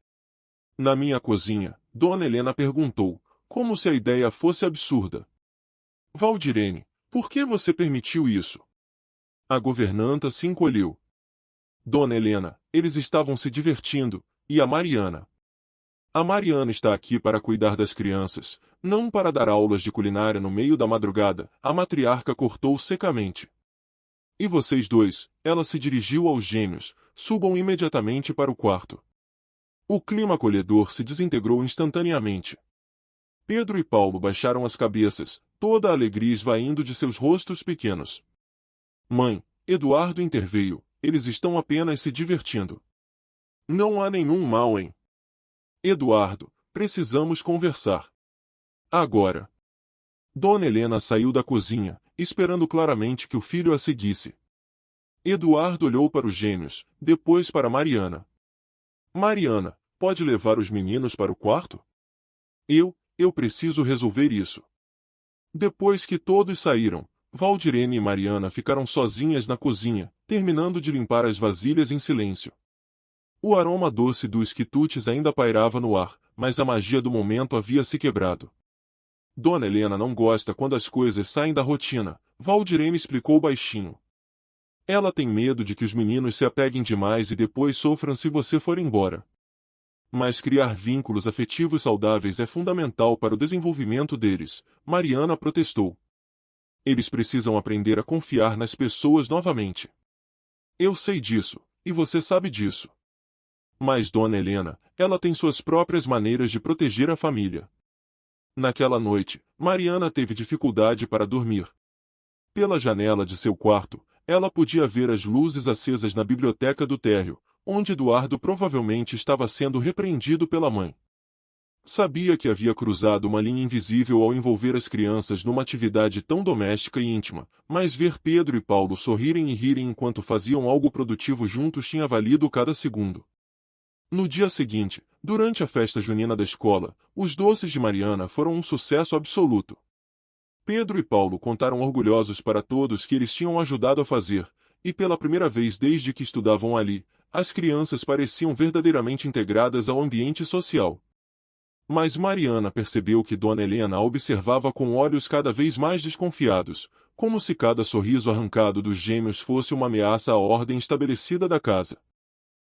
Na minha cozinha, Dona Helena perguntou, como se a ideia fosse absurda. Valdirene, por que você permitiu isso? A governanta se encolheu. Dona Helena, eles estavam se divertindo, e a Mariana? A Mariana está aqui para cuidar das crianças, não para dar aulas de culinária no meio da madrugada, a matriarca cortou secamente. E vocês dois, ela se dirigiu aos gêmeos, subam imediatamente para o quarto. O clima acolhedor se desintegrou instantaneamente. Pedro e Paulo baixaram as cabeças, toda a alegria esvaindo de seus rostos pequenos. Mãe, Eduardo interveio, eles estão apenas se divertindo. Não há nenhum mal em... Eduardo, precisamos conversar. Agora. Dona Helena saiu da cozinha, esperando claramente que o filho a seguisse. Eduardo olhou para os gêmeos, depois para Mariana. Mariana, pode levar os meninos para o quarto? Eu preciso resolver isso. Depois que todos saíram, Valdirene e Mariana ficaram sozinhas na cozinha, terminando de limpar as vasilhas em silêncio. O aroma doce dos quitutes ainda pairava no ar, mas a magia do momento havia se quebrado. Dona Helena não gosta quando as coisas saem da rotina, Valdirene explicou baixinho. Ela tem medo de que os meninos se apeguem demais e depois sofram se você for embora. Mas criar vínculos afetivos saudáveis é fundamental para o desenvolvimento deles, Mariana protestou. Eles precisam aprender a confiar nas pessoas novamente. Eu sei disso, e você sabe disso. Mas Dona Helena, ela tem suas próprias maneiras de proteger a família. Naquela noite, Mariana teve dificuldade para dormir. Pela janela de seu quarto, ela podia ver as luzes acesas na biblioteca do térreo, onde Eduardo provavelmente estava sendo repreendido pela mãe. Sabia que havia cruzado uma linha invisível ao envolver as crianças numa atividade tão doméstica e íntima, mas ver Pedro e Paulo sorrirem e rirem enquanto faziam algo produtivo juntos tinha valido cada segundo. No dia seguinte, durante a festa junina da escola, os doces de Mariana foram um sucesso absoluto. Pedro e Paulo contaram orgulhosos para todos que eles tinham ajudado a fazer, e pela primeira vez desde que estudavam ali, as crianças pareciam verdadeiramente integradas ao ambiente social. Mas Mariana percebeu que Dona Helena a observava com olhos cada vez mais desconfiados, como se cada sorriso arrancado dos gêmeos fosse uma ameaça à ordem estabelecida da casa.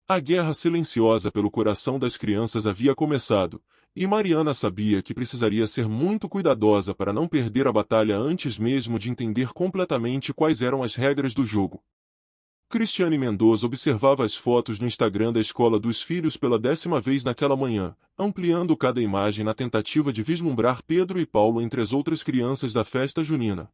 A guerra silenciosa pelo coração das crianças havia começado, e Mariana sabia que precisaria ser muito cuidadosa para não perder a batalha antes mesmo de entender completamente quais eram as regras do jogo. Cristiane Mendoza observava as fotos no Instagram da escola dos filhos pela 10ª vez naquela manhã, ampliando cada imagem na tentativa de vislumbrar Pedro e Paulo entre as outras crianças da festa junina.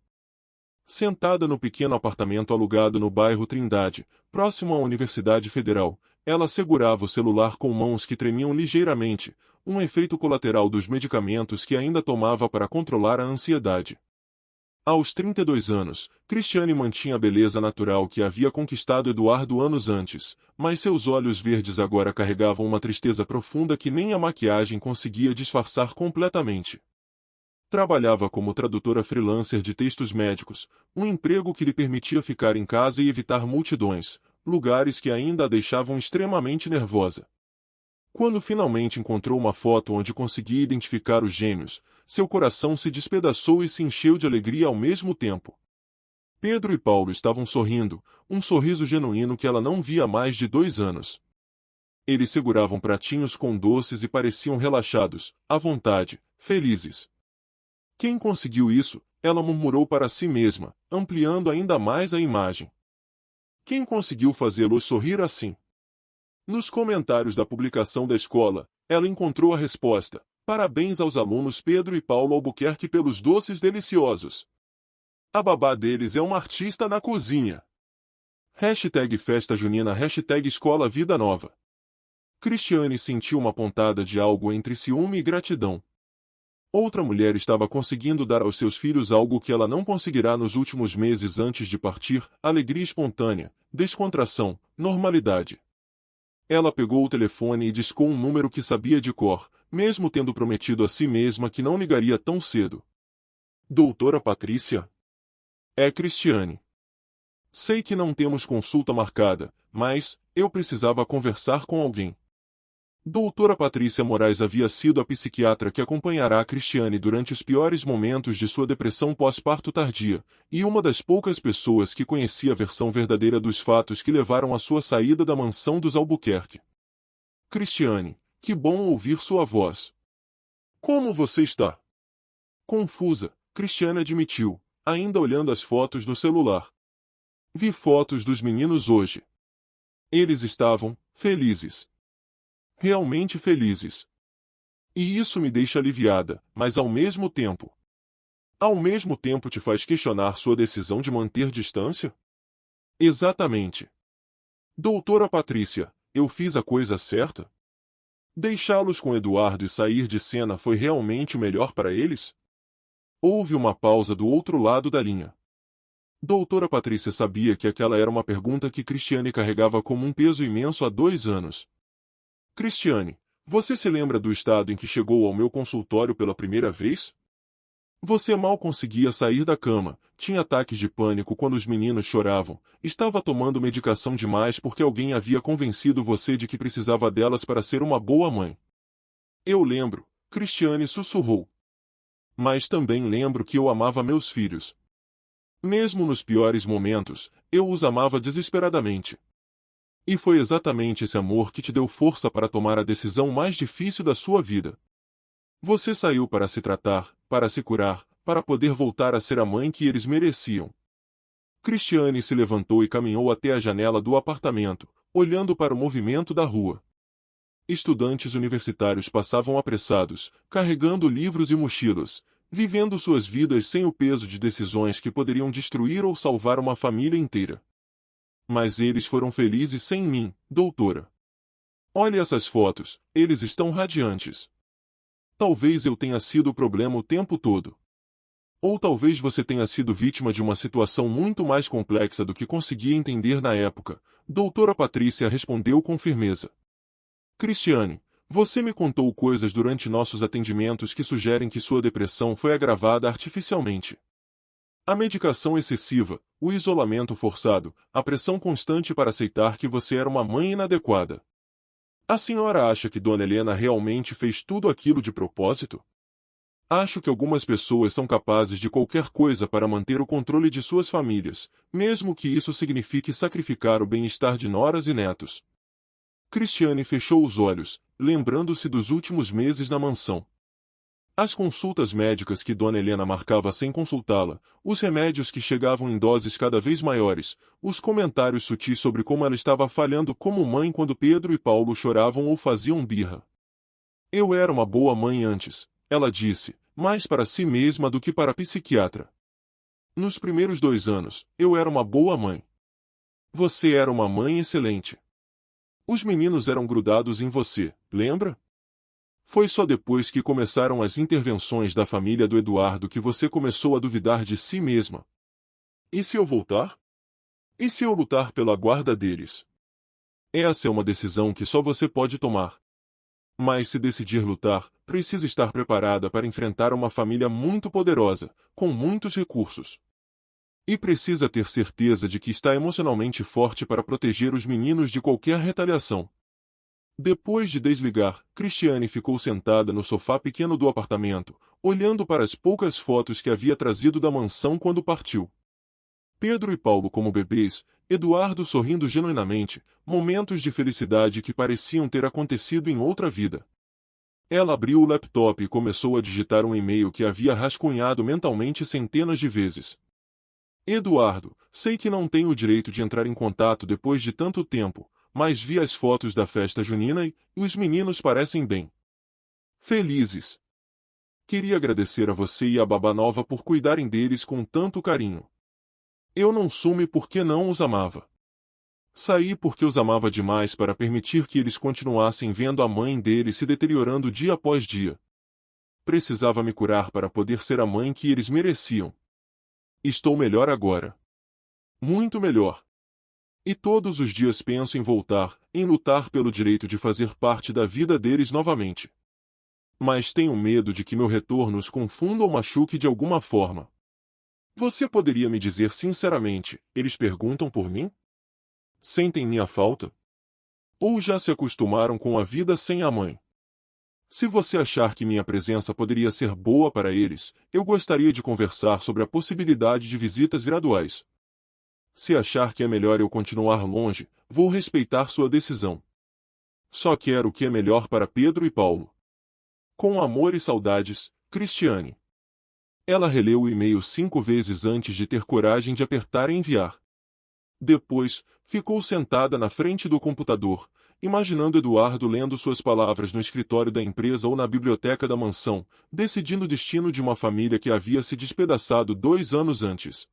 Sentada no pequeno apartamento alugado no bairro Trindade, próximo à Universidade Federal, ela segurava o celular com mãos que tremiam ligeiramente, um efeito colateral dos medicamentos que ainda tomava para controlar a ansiedade. Aos 32 anos, Cristiane mantinha a beleza natural que havia conquistado Eduardo anos antes, mas seus olhos verdes agora carregavam uma tristeza profunda que nem a maquiagem conseguia disfarçar completamente. Trabalhava como tradutora freelancer de textos médicos, um emprego que lhe permitia ficar em casa e evitar multidões, lugares que ainda a deixavam extremamente nervosa. Quando finalmente encontrou uma foto onde conseguia identificar os gêmeos, seu coração se despedaçou e se encheu de alegria ao mesmo tempo. Pedro e Paulo estavam sorrindo, um sorriso genuíno que ela não via há mais de 2 anos. Eles seguravam pratinhos com doces e pareciam relaxados, à vontade, felizes. Quem conseguiu isso? Ela murmurou para si mesma, ampliando ainda mais a imagem. Quem conseguiu fazê-los sorrir assim? Nos comentários da publicação da escola, ela encontrou a resposta: parabéns aos alunos Pedro e Paulo Albuquerque pelos doces deliciosos. A babá deles é uma artista na cozinha. #festa junina #escola vida nova. Cristiane sentiu uma pontada de algo entre ciúme e gratidão. Outra mulher estava conseguindo dar aos seus filhos algo que ela não conseguirá nos últimos meses antes de partir: alegria espontânea, descontração, normalidade. Ela pegou o telefone e discou um número que sabia de cor, mesmo tendo prometido a si mesma que não ligaria tão cedo. Doutora Patrícia? É Cristiane. Sei que não temos consulta marcada, mas eu precisava conversar com alguém. Doutora Patrícia Moraes havia sido a psiquiatra que acompanhará a Cristiane durante os piores momentos de sua depressão pós-parto tardia, e uma das poucas pessoas que conhecia a versão verdadeira dos fatos que levaram à sua saída da mansão dos Albuquerque. Cristiane, que bom ouvir sua voz. Como você está? Confusa, Cristiane admitiu, ainda olhando as fotos no celular. Vi fotos dos meninos hoje. Eles estavam felizes. Realmente felizes. E isso me deixa aliviada, mas ao mesmo tempo te faz questionar sua decisão de manter distância? Exatamente. Doutora Patrícia, eu fiz a coisa certa? Deixá-los com Eduardo e sair de cena foi realmente o melhor para eles? Houve uma pausa do outro lado da linha. Doutora Patrícia sabia que aquela era uma pergunta que Cristiane carregava como um peso imenso há 2 anos. Cristiane, você se lembra do estado em que chegou ao meu consultório pela primeira vez? Você mal conseguia sair da cama, tinha ataques de pânico quando os meninos choravam, estava tomando medicação demais porque alguém havia convencido você de que precisava delas para ser uma boa mãe. Eu lembro, Cristiane sussurrou. Mas também lembro que eu amava meus filhos. Mesmo nos piores momentos, eu os amava desesperadamente. E foi exatamente esse amor que te deu força para tomar a decisão mais difícil da sua vida. Você saiu para se tratar, para se curar, para poder voltar a ser a mãe que eles mereciam. Cristiane se levantou e caminhou até a janela do apartamento, olhando para o movimento da rua. Estudantes universitários passavam apressados, carregando livros e mochilas, vivendo suas vidas sem o peso de decisões que poderiam destruir ou salvar uma família inteira. Mas eles foram felizes sem mim, doutora. Olhe essas fotos, eles estão radiantes. Talvez eu tenha sido o problema o tempo todo. Ou talvez você tenha sido vítima de uma situação muito mais complexa do que conseguia entender na época, doutora Patrícia respondeu com firmeza. Cristiane, você me contou coisas durante nossos atendimentos que sugerem que sua depressão foi agravada artificialmente. A medicação excessiva, o isolamento forçado, a pressão constante para aceitar que você era uma mãe inadequada. A senhora acha que Dona Helena realmente fez tudo aquilo de propósito? Acho que algumas pessoas são capazes de qualquer coisa para manter o controle de suas famílias, mesmo que isso signifique sacrificar o bem-estar de noras e netos. Cristiane fechou os olhos, lembrando-se dos últimos meses na mansão. As consultas médicas que Dona Helena marcava sem consultá-la, os remédios que chegavam em doses cada vez maiores, os comentários sutis sobre como ela estava falhando como mãe quando Pedro e Paulo choravam ou faziam birra. Eu era uma boa mãe antes, ela disse, mais para si mesma do que para a psiquiatra. Nos primeiros 2 anos, eu era uma boa mãe. Você era uma mãe excelente. Os meninos eram grudados em você, lembra? Foi só depois que começaram as intervenções da família do Eduardo que você começou a duvidar de si mesma. E se eu voltar? E se eu lutar pela guarda deles? Essa é uma decisão que só você pode tomar. Mas se decidir lutar, precisa estar preparada para enfrentar uma família muito poderosa, com muitos recursos. E precisa ter certeza de que está emocionalmente forte para proteger os meninos de qualquer retaliação. Depois de desligar, Cristiane ficou sentada no sofá pequeno do apartamento, olhando para as poucas fotos que havia trazido da mansão quando partiu. Pedro e Paulo como bebês, Eduardo sorrindo genuinamente, momentos de felicidade que pareciam ter acontecido em outra vida. Ela abriu o laptop e começou a digitar um e-mail que havia rascunhado mentalmente centenas de vezes. Eduardo, sei que não tenho o direito de entrar em contato depois de tanto tempo, mas vi as fotos da festa junina e os meninos parecem bem felizes. Queria agradecer a você e a babá nova por cuidarem deles com tanto carinho. Eu não sume porque não os amava. Saí porque os amava demais para permitir que eles continuassem vendo a mãe deles se deteriorando dia após dia. Precisava me curar para poder ser a mãe que eles mereciam. Estou melhor agora. Muito melhor. E todos os dias penso em voltar, em lutar pelo direito de fazer parte da vida deles novamente. Mas tenho medo de que meu retorno os confunda ou machuque de alguma forma. Você poderia me dizer sinceramente, eles perguntam por mim? Sentem minha falta? Ou já se acostumaram com a vida sem a mãe? Se você achar que minha presença poderia ser boa para eles, eu gostaria de conversar sobre a possibilidade de visitas graduais. Se achar que é melhor eu continuar longe, vou respeitar sua decisão. Só quero o que é melhor para Pedro e Paulo. Com amor e saudades, Cristiane. Ela releu o e-mail 5 vezes antes de ter coragem de apertar enviar. Depois, ficou sentada na frente do computador, imaginando Eduardo lendo suas palavras no escritório da empresa ou na biblioteca da mansão, decidindo o destino de uma família que havia se despedaçado 2 anos antes.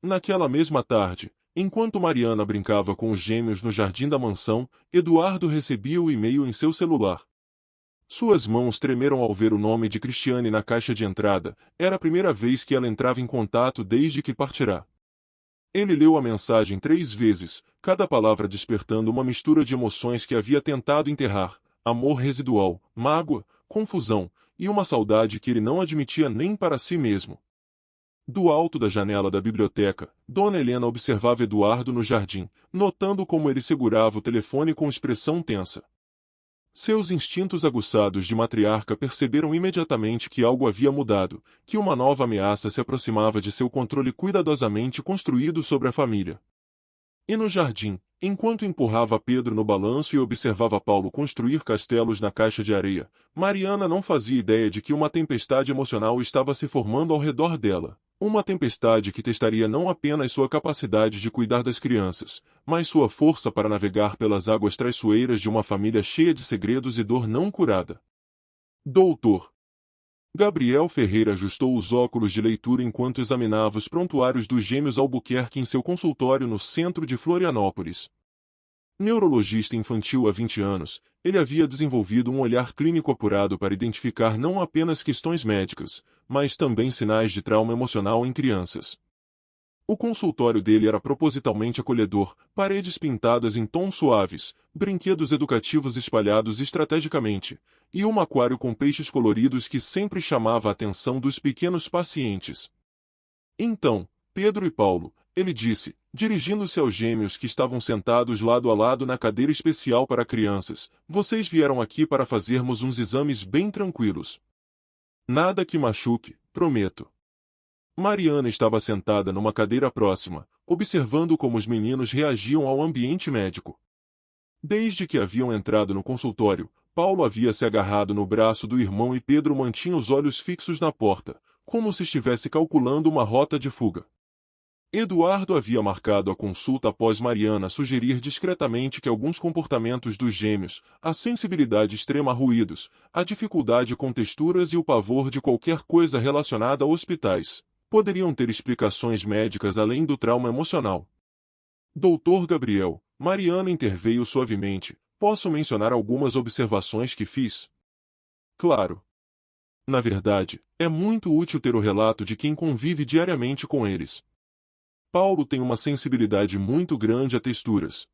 Naquela mesma tarde, enquanto Mariana brincava com os gêmeos no jardim da mansão, Eduardo recebia o e-mail em seu celular. Suas mãos tremeram ao ver o nome de Cristiane na caixa de entrada, era a primeira vez que ela entrava em contato desde que partirá. Ele leu a mensagem 3 vezes, cada palavra despertando uma mistura de emoções que havia tentado enterrar: amor residual, mágoa, confusão, e uma saudade que ele não admitia nem para si mesmo. Do alto da janela da biblioteca, Dona Helena observava Eduardo no jardim, notando como ele segurava o telefone com expressão tensa. Seus instintos aguçados de matriarca perceberam imediatamente que algo havia mudado, que uma nova ameaça se aproximava de seu controle cuidadosamente construído sobre a família. E no jardim, enquanto empurrava Pedro no balanço e observava Paulo construir castelos na caixa de areia, Mariana não fazia ideia de que uma tempestade emocional estava se formando ao redor dela. Uma tempestade que testaria não apenas sua capacidade de cuidar das crianças, mas sua força para navegar pelas águas traiçoeiras de uma família cheia de segredos e dor não curada. Doutor Gabriel Ferreira ajustou os óculos de leitura enquanto examinava os prontuários dos gêmeos Albuquerque em seu consultório no centro de Florianópolis. Neurologista infantil há 20 anos, ele havia desenvolvido um olhar clínico apurado para identificar não apenas questões médicas, mas também sinais de trauma emocional em crianças. O consultório dele era propositalmente acolhedor, paredes pintadas em tons suaves, brinquedos educativos espalhados estrategicamente, e um aquário com peixes coloridos que sempre chamava a atenção dos pequenos pacientes. Então, Pedro e Paulo, ele disse, dirigindo-se aos gêmeos que estavam sentados lado a lado na cadeira especial para crianças, vocês vieram aqui para fazermos uns exames bem tranquilos. Nada que machuque, prometo. Mariana estava sentada numa cadeira próxima, observando como os meninos reagiam ao ambiente médico. Desde que haviam entrado no consultório, Paulo havia se agarrado no braço do irmão e Pedro mantinha os olhos fixos na porta, como se estivesse calculando uma rota de fuga. Eduardo havia marcado a consulta após Mariana sugerir discretamente que alguns comportamentos dos gêmeos, a sensibilidade extrema a ruídos, a dificuldade com texturas e o pavor de qualquer coisa relacionada a hospitais, poderiam ter explicações médicas além do trauma emocional. Doutor Gabriel, Mariana interveio suavemente, posso mencionar algumas observações que fiz? Claro. Na verdade, é muito útil ter o relato de quem convive diariamente com eles. Paulo tem uma sensibilidade muito grande a texturas.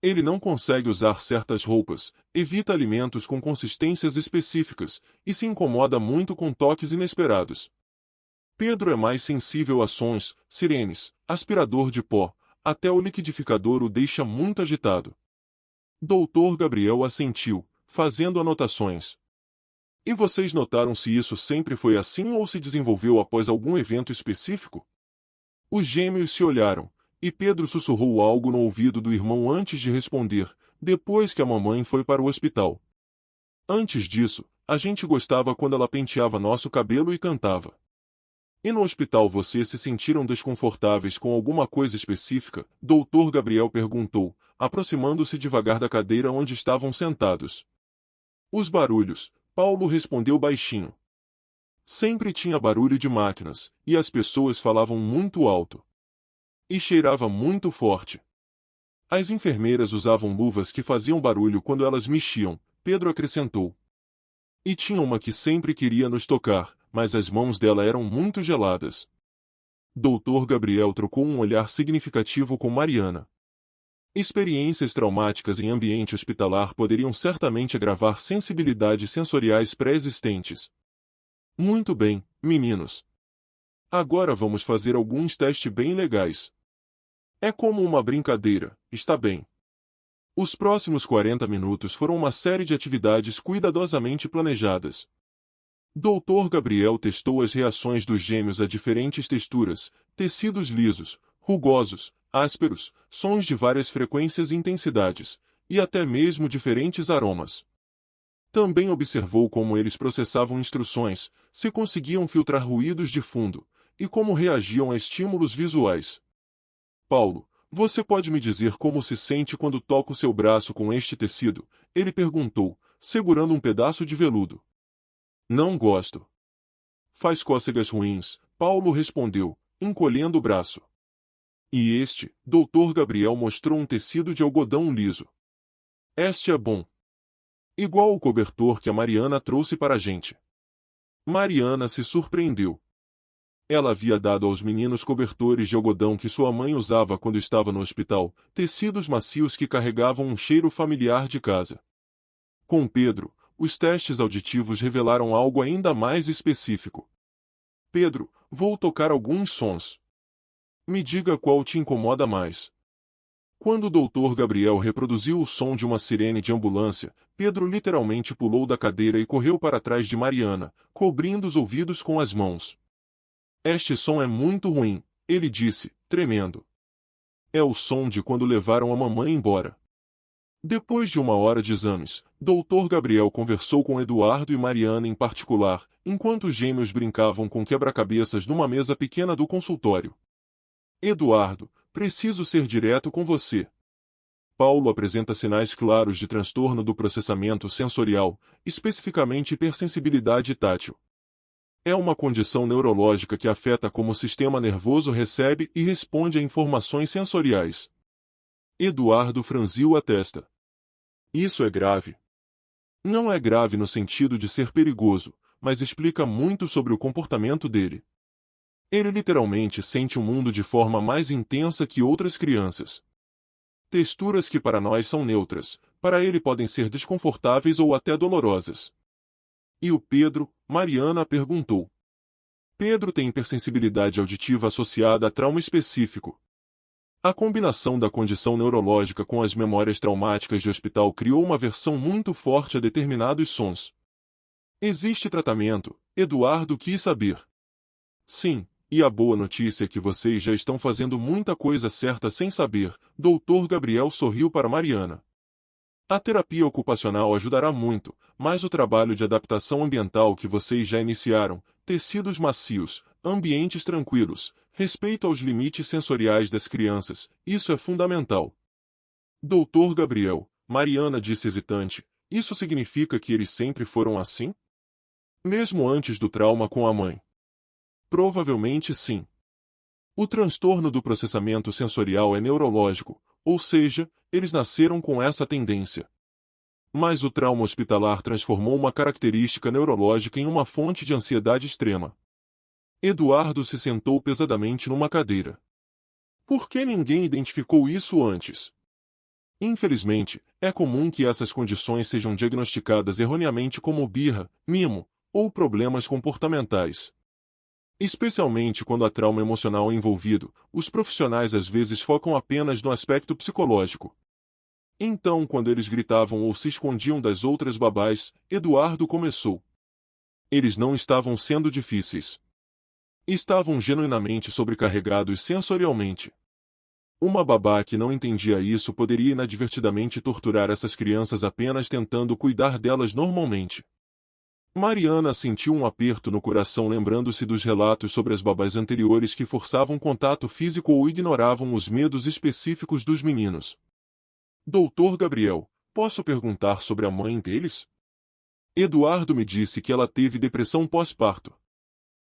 Ele não consegue usar certas roupas, evita alimentos com consistências específicas, e se incomoda muito com toques inesperados. Pedro é mais sensível a sons, sirenes, aspirador de pó, até o liquidificador o deixa muito agitado. Doutor Gabriel assentiu, fazendo anotações. E vocês notaram se isso sempre foi assim ou se desenvolveu após algum evento específico? Os gêmeos se olharam, e Pedro sussurrou algo no ouvido do irmão antes de responder, depois que a mamãe foi para o hospital. Antes disso, a gente gostava quando ela penteava nosso cabelo e cantava. E no hospital vocês se sentiram desconfortáveis com alguma coisa específica? Doutor Gabriel perguntou, aproximando-se devagar da cadeira onde estavam sentados. Os barulhos, Paulo respondeu baixinho. Sempre tinha barulho de máquinas, e as pessoas falavam muito alto. E cheirava muito forte. As enfermeiras usavam luvas que faziam barulho quando elas mexiam, Pedro acrescentou. E tinha uma que sempre queria nos tocar, mas as mãos dela eram muito geladas. Doutor Gabriel trocou um olhar significativo com Mariana. Experiências traumáticas em ambiente hospitalar poderiam certamente agravar sensibilidades sensoriais pré-existentes. Muito bem, meninos. Agora vamos fazer alguns testes bem legais. É como uma brincadeira, está bem. Os próximos 40 minutos foram uma série de atividades cuidadosamente planejadas. Doutor Gabriel testou as reações dos gêmeos a diferentes texturas, tecidos lisos, rugosos, ásperos, sons de várias frequências e intensidades, e até mesmo diferentes aromas. Também observou como eles processavam instruções, se conseguiam filtrar ruídos de fundo, e como reagiam a estímulos visuais. Paulo, você pode me dizer como se sente quando toco seu braço com este tecido? Ele perguntou, segurando um pedaço de veludo. Não gosto. Faz cócegas ruins, Paulo respondeu, encolhendo o braço. E este, Dr. Gabriel mostrou um tecido de algodão liso. Este é bom. Igual o cobertor que a Mariana trouxe para a gente. Mariana se surpreendeu. Ela havia dado aos meninos cobertores de algodão que sua mãe usava quando estava no hospital, tecidos macios que carregavam um cheiro familiar de casa. Com Pedro, os testes auditivos revelaram algo ainda mais específico. Pedro, vou tocar alguns sons. Me diga qual te incomoda mais. Quando o Dr. Gabriel reproduziu o som de uma sirene de ambulância, Pedro literalmente pulou da cadeira e correu para trás de Mariana, cobrindo os ouvidos com as mãos. Este som é muito ruim, ele disse, tremendo. É o som de quando levaram a mamãe embora. Depois de 1 hora de exames, Dr. Gabriel conversou com Eduardo e Mariana em particular, enquanto os gêmeos brincavam com quebra-cabeças numa mesa pequena do consultório. Eduardo, preciso ser direto com você. Paulo apresenta sinais claros de transtorno do processamento sensorial, especificamente hipersensibilidade tátil. É uma condição neurológica que afeta como o sistema nervoso recebe e responde a informações sensoriais. Eduardo franziu a testa. Isso é grave. Não é grave no sentido de ser perigoso, mas explica muito sobre o comportamento dele. Ele literalmente sente o mundo de forma mais intensa que outras crianças. Texturas que para nós são neutras, para ele podem ser desconfortáveis ou até dolorosas. E o Pedro, Mariana perguntou. Pedro tem hipersensibilidade auditiva associada a trauma específico. A combinação da condição neurológica com as memórias traumáticas de hospital criou uma aversão muito forte a determinados sons. Existe tratamento, Eduardo quis saber. Sim, e a boa notícia é que vocês já estão fazendo muita coisa certa sem saber, Dr. Gabriel sorriu para Mariana. A terapia ocupacional ajudará muito, mas o trabalho de adaptação ambiental que vocês já iniciaram, tecidos macios, ambientes tranquilos, respeito aos limites sensoriais das crianças, isso é fundamental. Doutor Gabriel, Mariana disse hesitante, isso significa que eles sempre foram assim? Mesmo antes do trauma com a mãe? Provavelmente sim. O transtorno do processamento sensorial é neurológico, ou seja, eles nasceram com essa tendência. Mas o trauma hospitalar transformou uma característica neurológica em uma fonte de ansiedade extrema. Eduardo se sentou pesadamente numa cadeira. Por que ninguém identificou isso antes? Infelizmente, é comum que essas condições sejam diagnosticadas erroneamente como birra, mimo ou problemas comportamentais. Especialmente quando há trauma emocional envolvido, os profissionais às vezes focam apenas no aspecto psicológico. Então, quando eles gritavam ou se escondiam das outras babás, Eduardo começou. Eles não estavam sendo difíceis. Estavam genuinamente sobrecarregados sensorialmente. Uma babá que não entendia isso poderia inadvertidamente torturar essas crianças apenas tentando cuidar delas normalmente. Mariana sentiu um aperto no coração lembrando-se dos relatos sobre as babás anteriores que forçavam contato físico ou ignoravam os medos específicos dos meninos. Doutor Gabriel, posso perguntar sobre a mãe deles? Eduardo me disse que ela teve depressão pós-parto.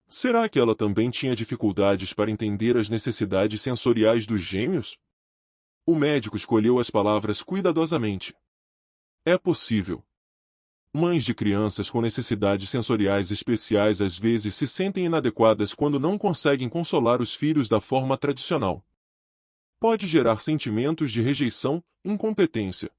Será que ela também tinha dificuldades para entender as necessidades sensoriais dos gêmeos? O médico escolheu as palavras cuidadosamente. É possível. Mães de crianças com necessidades sensoriais especiais às vezes se sentem inadequadas quando não conseguem consolar os filhos da forma tradicional. Pode gerar sentimentos de rejeição, incompetência.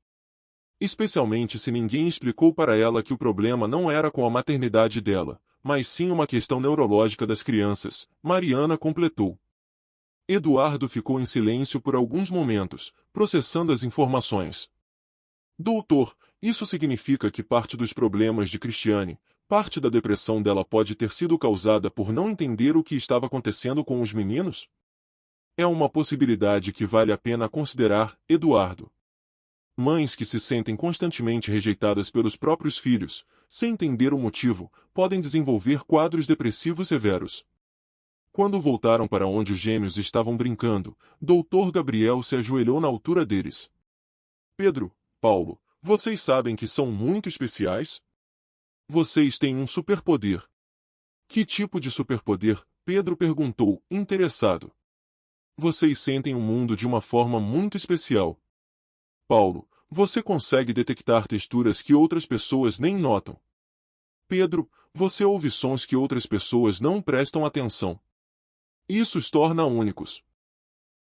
Especialmente se ninguém explicou para ela que o problema não era com a maternidade dela, mas sim uma questão neurológica das crianças, Mariana completou. Eduardo ficou em silêncio por alguns momentos, processando as informações. Doutor, isso significa que parte dos problemas de Cristiane, parte da depressão dela pode ter sido causada por não entender o que estava acontecendo com os meninos? É uma possibilidade que vale a pena considerar, Eduardo. Mães que se sentem constantemente rejeitadas pelos próprios filhos, sem entender o motivo, podem desenvolver quadros depressivos severos. Quando voltaram para onde os gêmeos estavam brincando, Dr. Gabriel se ajoelhou na altura deles. Pedro, Paulo, vocês sabem que são muito especiais? Vocês têm um superpoder. Que tipo de superpoder? Pedro perguntou, interessado. Vocês sentem o mundo de uma forma muito especial. Paulo, você consegue detectar texturas que outras pessoas nem notam. Pedro, você ouve sons que outras pessoas não prestam atenção. Isso os torna únicos.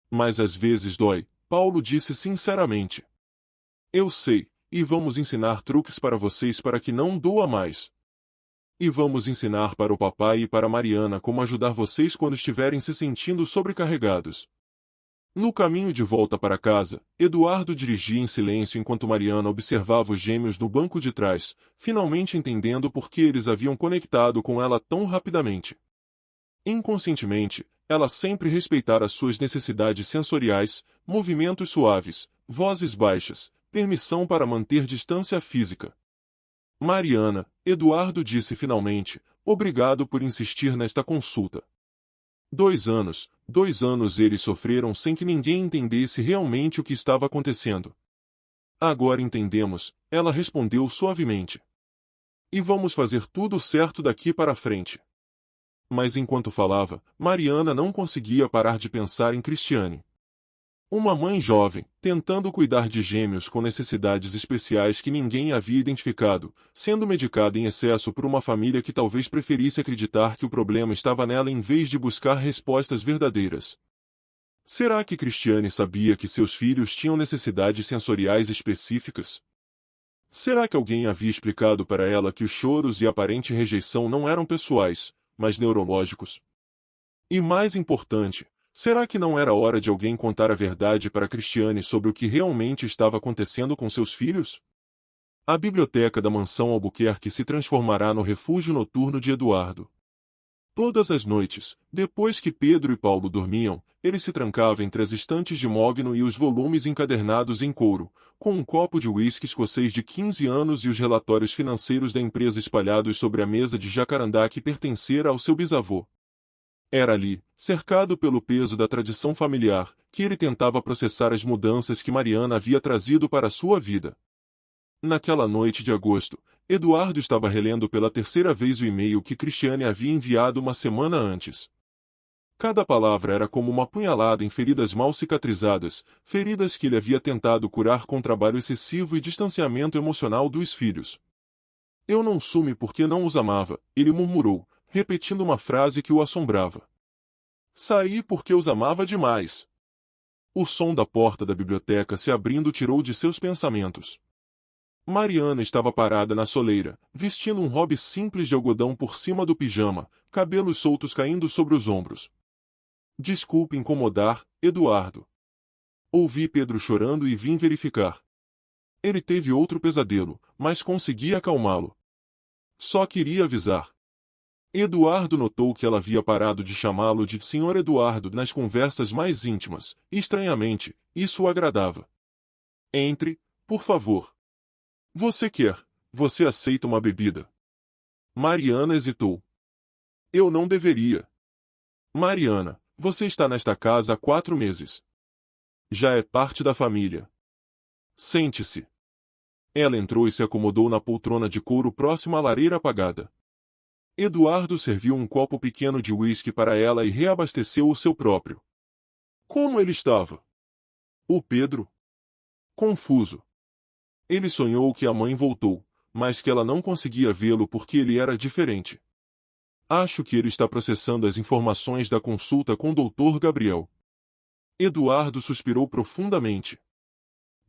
Mas às vezes dói, Paulo disse sinceramente. Eu sei, e vamos ensinar truques para vocês para que não doa mais. E vamos ensinar para o papai e para Mariana como ajudar vocês quando estiverem se sentindo sobrecarregados. No caminho de volta para casa, Eduardo dirigia em silêncio enquanto Mariana observava os gêmeos no banco de trás, finalmente entendendo por que eles haviam conectado com ela tão rapidamente. Inconscientemente, ela sempre respeitara suas necessidades sensoriais, movimentos suaves, vozes baixas, permissão para manter distância física. Mariana, Eduardo disse finalmente, obrigado por insistir nesta consulta. 2 anos eles sofreram sem que ninguém entendesse realmente o que estava acontecendo. Agora entendemos, ela respondeu suavemente. E vamos fazer tudo certo daqui para frente. Mas enquanto falava, Mariana não conseguia parar de pensar em Cristiane. Uma mãe jovem, tentando cuidar de gêmeos com necessidades especiais que ninguém havia identificado, sendo medicada em excesso por uma família que talvez preferisse acreditar que o problema estava nela em vez de buscar respostas verdadeiras. Será que Cristiane sabia que seus filhos tinham necessidades sensoriais específicas? Será que alguém havia explicado para ela que os choros e a aparente rejeição não eram pessoais, mas neurológicos? E mais importante, será que não era hora de alguém contar a verdade para Cristiane sobre o que realmente estava acontecendo com seus filhos? A biblioteca da mansão Albuquerque se transformará no refúgio noturno de Eduardo. Todas as noites, depois que Pedro e Paulo dormiam, ele se trancava entre as estantes de mogno e os volumes encadernados em couro, com um copo de uísque escocês de 15 anos e os relatórios financeiros da empresa espalhados sobre a mesa de jacarandá que pertencera ao seu bisavô. Era ali, cercado pelo peso da tradição familiar, que ele tentava processar as mudanças que Mariana havia trazido para a sua vida. Naquela noite de agosto, Eduardo estava relendo pela terceira vez o e-mail que Cristiane havia enviado uma semana antes. Cada palavra era como uma punhalada em feridas mal cicatrizadas, feridas que ele havia tentado curar com trabalho excessivo e distanciamento emocional dos filhos. Eu não sume porque não os amava, ele murmurou, repetindo uma frase que o assombrava. Saí porque os amava demais. O som da porta da biblioteca se abrindo tirou de seus pensamentos. Mariana estava parada na soleira, vestindo um robe simples de algodão por cima do pijama, cabelos soltos caindo sobre os ombros. Desculpe incomodar, Eduardo. Ouvi Pedro chorando e vim verificar. Ele teve outro pesadelo, mas consegui acalmá-lo. Só queria avisar. Eduardo notou que ela havia parado de chamá-lo de Sr. Eduardo nas conversas mais íntimas, e estranhamente, isso o agradava. Entre, por favor. Você quer? Você aceita uma bebida? Mariana hesitou. Eu não deveria. Mariana, você está nesta casa há 4 meses. Já é parte da família. Sente-se. Ela entrou e se acomodou na poltrona de couro próxima à lareira apagada. Eduardo serviu um copo pequeno de uísque para ela e reabasteceu o seu próprio. Como ele estava? O Pedro? Confuso. Ele sonhou que a mãe voltou, mas que ela não conseguia vê-lo porque ele era diferente. Acho que ele está processando as informações da consulta com o Dr. Gabriel. Eduardo suspirou profundamente.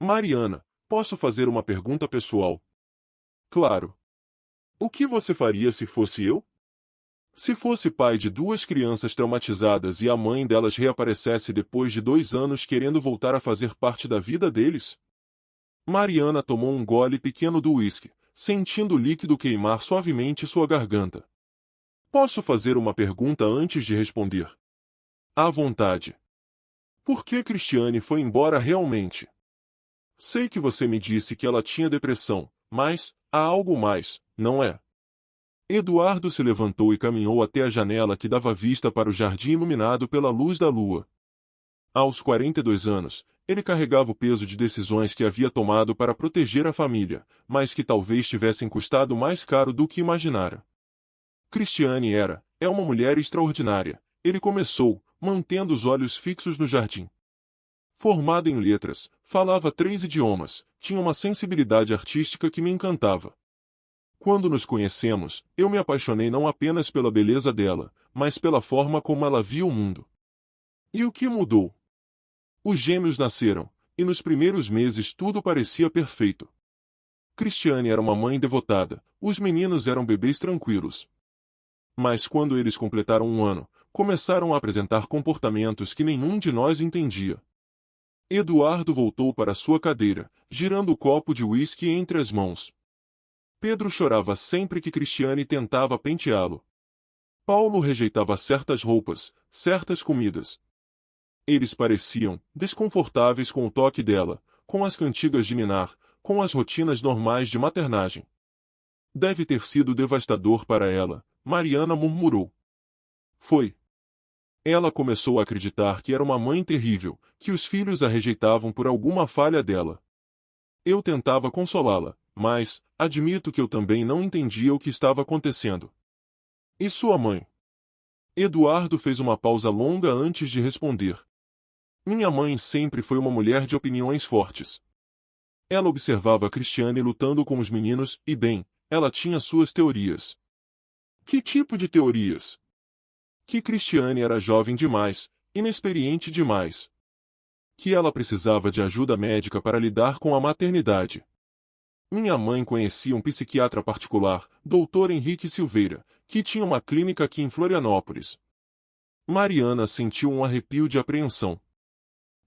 Mariana, posso fazer uma pergunta pessoal? Claro. O que você faria se fosse eu? Se fosse pai de 2 crianças traumatizadas e a mãe delas reaparecesse depois de 2 anos querendo voltar a fazer parte da vida deles? Mariana tomou um gole pequeno do uísque, sentindo o líquido queimar suavemente sua garganta. Posso fazer uma pergunta antes de responder? À vontade. Por que Cristiane foi embora realmente? Sei que você me disse que ela tinha depressão, mas há algo mais, não é? Eduardo se levantou e caminhou até a janela que dava vista para o jardim iluminado pela luz da lua. Aos 42 anos, ele carregava o peso de decisões que havia tomado para proteger a família, mas que talvez tivessem custado mais caro do que imaginara. Cristiane é uma mulher extraordinária, ele começou, mantendo os olhos fixos no jardim. Formada em letras, falava 3 idiomas, tinha uma sensibilidade artística que me encantava. Quando nos conhecemos, eu me apaixonei não apenas pela beleza dela, mas pela forma como ela via o mundo. E o que mudou? Os gêmeos nasceram, e nos primeiros meses tudo parecia perfeito. Cristiane era uma mãe devotada, os meninos eram bebês tranquilos. Mas quando eles completaram 1 ano, começaram a apresentar comportamentos que nenhum de nós entendia. Eduardo voltou para sua cadeira, girando o copo de uísque entre as mãos. Pedro chorava sempre que Cristiane tentava penteá-lo. Paulo rejeitava certas roupas, certas comidas. Eles pareciam desconfortáveis com o toque dela, com as cantigas de ninar, com as rotinas normais de maternagem. Deve ter sido devastador para ela, Mariana murmurou. Foi. Ela começou a acreditar que era uma mãe terrível, que os filhos a rejeitavam por alguma falha dela. Eu tentava consolá-la, mas admito que eu também não entendia o que estava acontecendo. E sua mãe? Eduardo fez uma pausa longa antes de responder. Minha mãe sempre foi uma mulher de opiniões fortes. Ela observava Cristiane lutando com os meninos e, bem, ela tinha suas teorias. Que tipo de teorias? Que Cristiane era jovem demais, inexperiente demais. Que ela precisava de ajuda médica para lidar com a maternidade. Minha mãe conhecia um psiquiatra particular, Dr. Henrique Silveira, que tinha uma clínica aqui em Florianópolis. Mariana sentiu um arrepio de apreensão.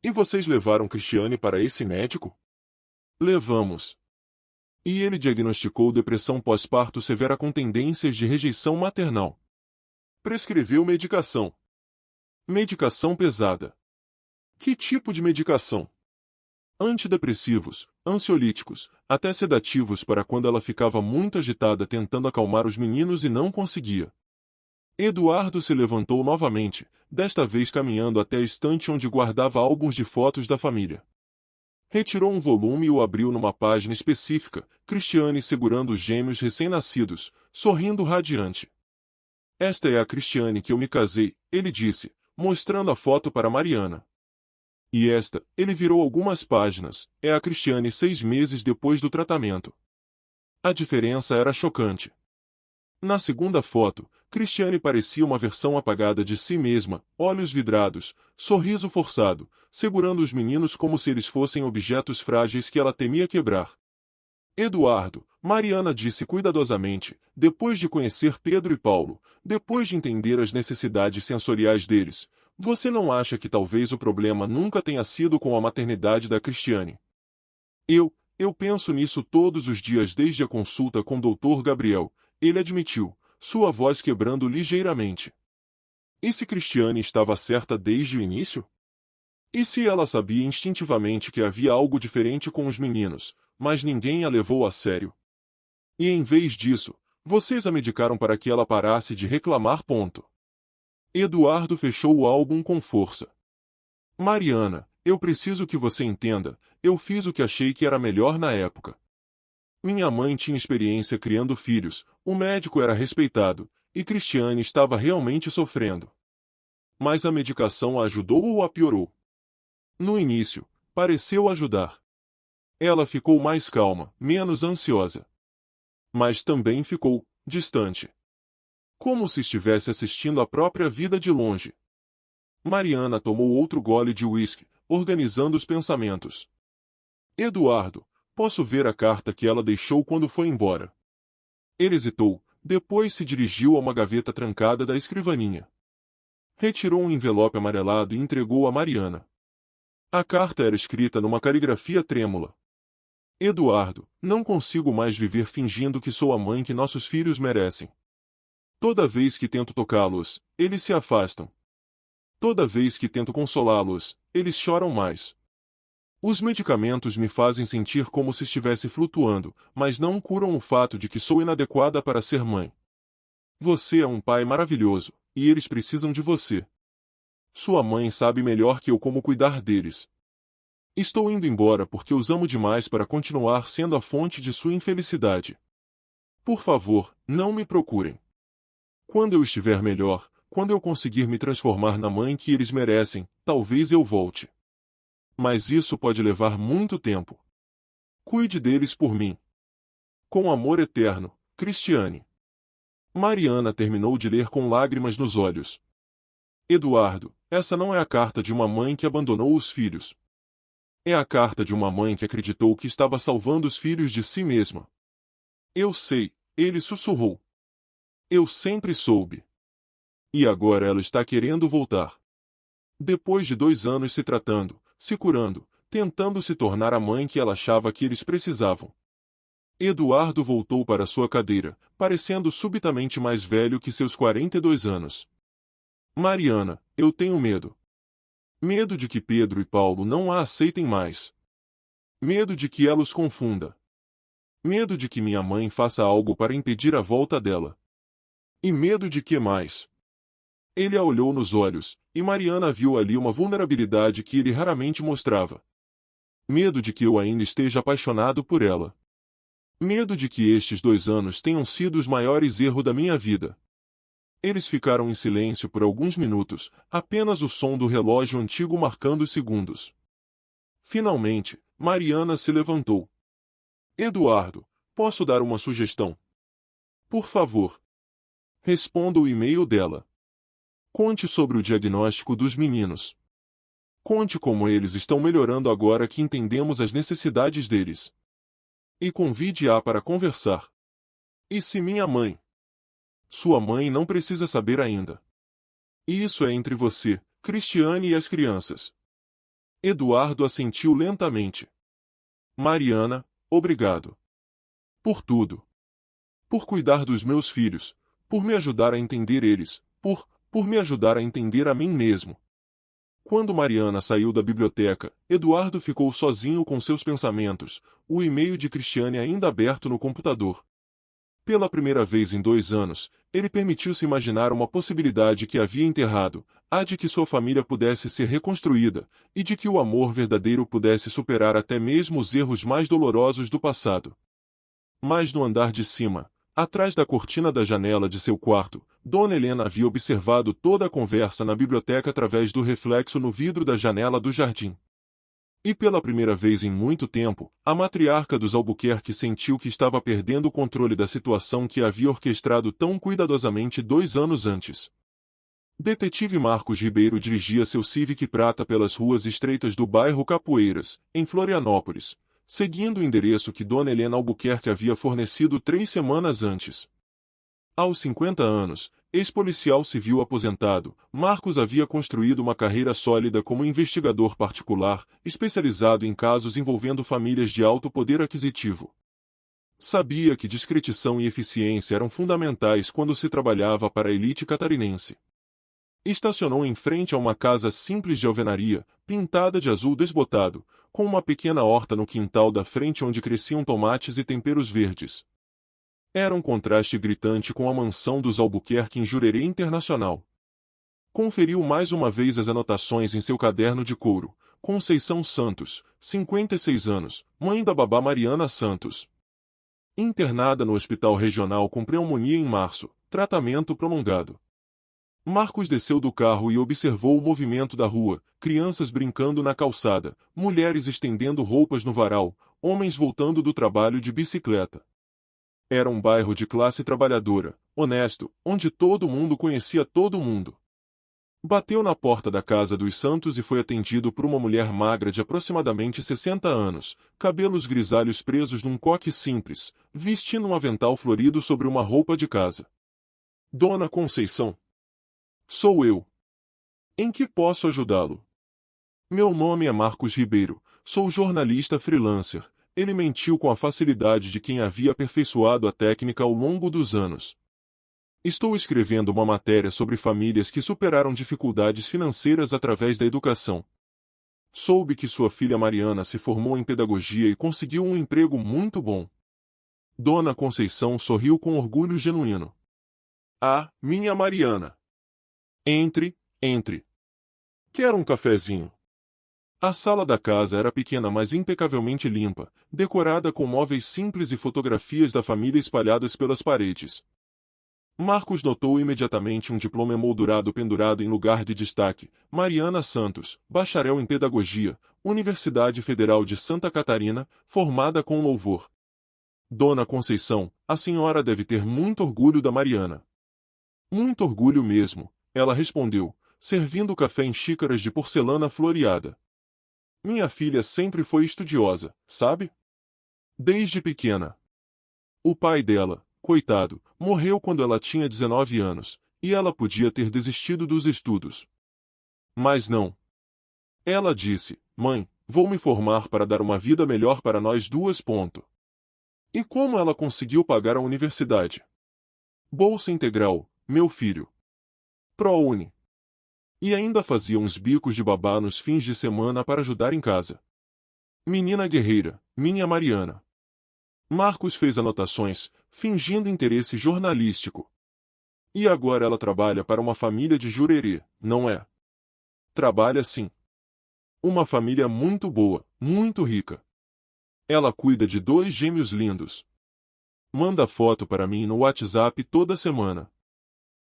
E vocês levaram Cristiane para esse médico? Levamos. E ele diagnosticou depressão pós-parto severa com tendências de rejeição maternal. Prescreveu medicação. Medicação pesada. Que tipo de medicação? Antidepressivos, ansiolíticos, até sedativos para quando ela ficava muito agitada tentando acalmar os meninos e não conseguia. Eduardo se levantou novamente, desta vez caminhando até a estante onde guardava álbuns de fotos da família. Retirou um volume e o abriu numa página específica, Cristiane segurando os gêmeos recém-nascidos, sorrindo radiante. Esta é a Cristiane que eu me casei, ele disse, mostrando a foto para Mariana. E esta, ele virou algumas páginas, é a Cristiane 6 meses depois do tratamento. A diferença era chocante. Na segunda foto, Cristiane parecia uma versão apagada de si mesma, olhos vidrados, sorriso forçado, segurando os meninos como se eles fossem objetos frágeis que ela temia quebrar. Eduardo, Mariana disse cuidadosamente, depois de conhecer Pedro e Paulo, depois de entender as necessidades sensoriais deles, você não acha que talvez o problema nunca tenha sido com a maternidade da Cristiane? Eu penso nisso todos os dias desde a consulta com o Dr. Gabriel, ele admitiu, sua voz quebrando ligeiramente. E se Cristiane estava certa desde o início? E se ela sabia instintivamente que havia algo diferente com os meninos, mas ninguém a levou a sério? E em vez disso, vocês a medicaram para que ela parasse de reclamar. Eduardo fechou o álbum com força. Mariana, eu preciso que você entenda, eu fiz o que achei que era melhor na época. Minha mãe tinha experiência criando filhos, o médico era respeitado, e Cristiane estava realmente sofrendo. Mas a medicação a ajudou ou a piorou? No início, pareceu ajudar. Ela ficou mais calma, menos ansiosa. Mas também ficou distante. Como se estivesse assistindo a própria vida de longe. Mariana tomou outro gole de uísque, organizando os pensamentos. Eduardo, posso ver a carta que ela deixou quando foi embora? Ele hesitou, depois se dirigiu a uma gaveta trancada da escrivaninha. Retirou um envelope amarelado e entregou a Mariana. A carta era escrita numa caligrafia trêmula. Eduardo, não consigo mais viver fingindo que sou a mãe que nossos filhos merecem. Toda vez que tento tocá-los, eles se afastam. Toda vez que tento consolá-los, eles choram mais. Os medicamentos me fazem sentir como se estivesse flutuando, mas não curam o fato de que sou inadequada para ser mãe. Você é um pai maravilhoso, e eles precisam de você. Sua mãe sabe melhor que eu como cuidar deles. Estou indo embora porque os amo demais para continuar sendo a fonte de sua infelicidade. Por favor, não me procurem. Quando eu estiver melhor, quando eu conseguir me transformar na mãe que eles merecem, talvez eu volte. Mas isso pode levar muito tempo. Cuide deles por mim. Com amor eterno, Cristiane. Mariana terminou de ler com lágrimas nos olhos. Eduardo, essa não é a carta de uma mãe que abandonou os filhos. É a carta de uma mãe que acreditou que estava salvando os filhos de si mesma. Eu sei, ele sussurrou. Eu sempre soube. E agora ela está querendo voltar. Depois de 2 anos se tratando, se curando, tentando se tornar a mãe que ela achava que eles precisavam. Eduardo voltou para sua cadeira, parecendo subitamente mais velho que seus 42 anos. Mariana, eu tenho medo. Medo de que Pedro e Paulo não a aceitem mais. Medo de que ela os confunda. Medo de que minha mãe faça algo para impedir a volta dela. E medo de que mais? Ele a olhou nos olhos, e Mariana viu ali uma vulnerabilidade que ele raramente mostrava. Medo de que eu ainda esteja apaixonado por ela. Medo de que estes 2 anos tenham sido os maiores erros da minha vida. Eles ficaram em silêncio por alguns minutos, apenas o som do relógio antigo marcando os segundos. Finalmente, Mariana se levantou. Eduardo, posso dar uma sugestão? Por favor. Responda o e-mail dela. Conte sobre o diagnóstico dos meninos. Conte como eles estão melhorando agora que entendemos as necessidades deles. E convide-a para conversar. E se minha mãe? Sua mãe não precisa saber ainda. Isso é entre você, Cristiane e as crianças. Eduardo assentiu lentamente. Mariana, obrigado. Por tudo. Por cuidar dos meus filhos, por me ajudar a entender eles, por me ajudar a entender a mim mesmo. Quando Mariana saiu da biblioteca, Eduardo ficou sozinho com seus pensamentos, o e-mail de Cristiane ainda aberto no computador. Pela primeira vez em 2 anos, ele permitiu-se imaginar uma possibilidade que havia enterrado, a de que sua família pudesse ser reconstruída, e de que o amor verdadeiro pudesse superar até mesmo os erros mais dolorosos do passado. Mas no andar de cima, atrás da cortina da janela de seu quarto, Dona Helena havia observado toda a conversa na biblioteca através do reflexo no vidro da janela do jardim. E pela primeira vez em muito tempo, a matriarca dos Albuquerque sentiu que estava perdendo o controle da situação que havia orquestrado tão cuidadosamente 2 anos antes. Detetive Marcos Ribeiro dirigia seu Civic prata pelas ruas estreitas do bairro Capoeiras, em Florianópolis, seguindo o endereço que Dona Helena Albuquerque havia fornecido 3 semanas antes. Aos 50 anos, ex-policial civil aposentado, Marcos havia construído uma carreira sólida como investigador particular, especializado em casos envolvendo famílias de alto poder aquisitivo. Sabia que discrição e eficiência eram fundamentais quando se trabalhava para a elite catarinense. Estacionou em frente a uma casa simples de alvenaria, pintada de azul desbotado, com uma pequena horta no quintal da frente onde cresciam tomates e temperos verdes. Era um contraste gritante com a mansão dos Albuquerque em Jurerê Internacional. Conferiu mais uma vez as anotações em seu caderno de couro. Conceição Santos, 56 anos, mãe da babá Mariana Santos. Internada no Hospital Regional com pneumonia em março, tratamento prolongado. Marcos desceu do carro e observou o movimento da rua, crianças brincando na calçada, mulheres estendendo roupas no varal, homens voltando do trabalho de bicicleta. Era um bairro de classe trabalhadora, honesto, onde todo mundo conhecia todo mundo. Bateu na porta da casa dos Santos e foi atendido por uma mulher magra de aproximadamente 60 anos, cabelos grisalhos presos num coque simples, vestindo um avental florido sobre uma roupa de casa. Dona Conceição. Sou eu. Em que posso ajudá-lo? Meu nome é Marcos Ribeiro, sou jornalista freelancer. Ele mentiu com a facilidade de quem havia aperfeiçoado a técnica ao longo dos anos. Estou escrevendo uma matéria sobre famílias que superaram dificuldades financeiras através da educação. Soube que sua filha Mariana se formou em pedagogia e conseguiu um emprego muito bom. Dona Conceição sorriu com orgulho genuíno. Ah, minha Mariana! Entre, entre. Quer um cafezinho? A sala da casa era pequena mas impecavelmente limpa, decorada com móveis simples e fotografias da família espalhadas pelas paredes. Marcos notou imediatamente um diploma emoldurado pendurado em lugar de destaque. Mariana Santos, bacharel em pedagogia, Universidade Federal de Santa Catarina, formada com louvor. Dona Conceição, a senhora deve ter muito orgulho da Mariana. Muito orgulho mesmo, ela respondeu, servindo o café em xícaras de porcelana floreada. Minha filha sempre foi estudiosa, sabe? Desde pequena. O pai dela, coitado, morreu quando ela tinha 19 anos, e ela podia ter desistido dos estudos. Mas não. Ela disse, mãe, vou me formar para dar uma vida melhor para nós duas. E como ela conseguiu pagar a universidade? Bolsa integral, meu filho. ProUni. E ainda fazia uns bicos de babá nos fins de semana para ajudar em casa. Menina guerreira, minha Mariana. Marcos fez anotações, fingindo interesse jornalístico. E agora ela trabalha para uma família de Jurerê, não é? Trabalha sim. Uma família muito boa, muito rica. Ela cuida de 2 gêmeos lindos. Manda foto para mim no WhatsApp toda semana.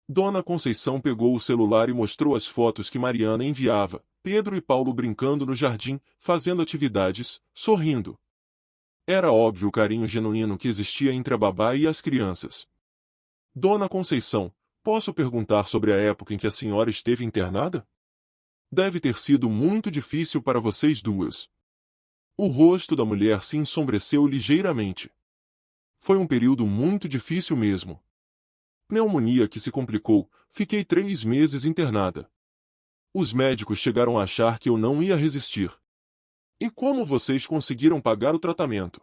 Dona Conceição pegou o celular e mostrou as fotos que Mariana enviava, Pedro e Paulo brincando no jardim, fazendo atividades, sorrindo. Era óbvio o carinho genuíno que existia entre a babá e as crianças. Dona Conceição, posso perguntar sobre a época em que a senhora esteve internada? Deve ter sido muito difícil para vocês duas. O rosto da mulher se ensombreceu ligeiramente. Foi um período muito difícil mesmo. Pneumonia que se complicou, fiquei 3 meses internada. Os médicos chegaram a achar que eu não ia resistir. E como vocês conseguiram pagar o tratamento?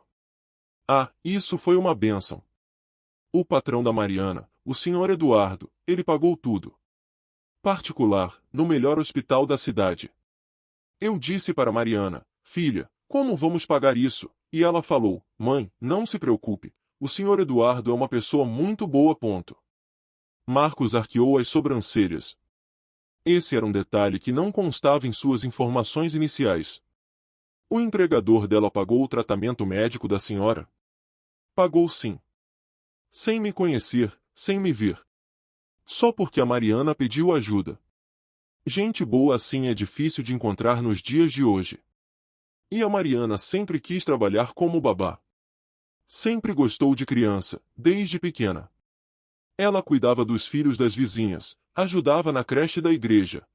Ah, isso foi uma bênção. O patrão da Mariana, o senhor Eduardo, ele pagou tudo. Particular, no melhor hospital da cidade. Eu disse para Mariana, filha, como vamos pagar isso? E ela falou, mãe, não se preocupe, o senhor Eduardo é uma pessoa muito boa. Marcos arqueou as sobrancelhas. Esse era um detalhe que não constava em suas informações iniciais. O empregador dela pagou o tratamento médico da senhora? Pagou sim. Sem me conhecer, sem me ver. Só porque a Mariana pediu ajuda. Gente boa assim é difícil de encontrar nos dias de hoje. E a Mariana sempre quis trabalhar como babá. Sempre gostou de criança, desde pequena. Ela cuidava dos filhos das vizinhas, ajudava na creche da igreja.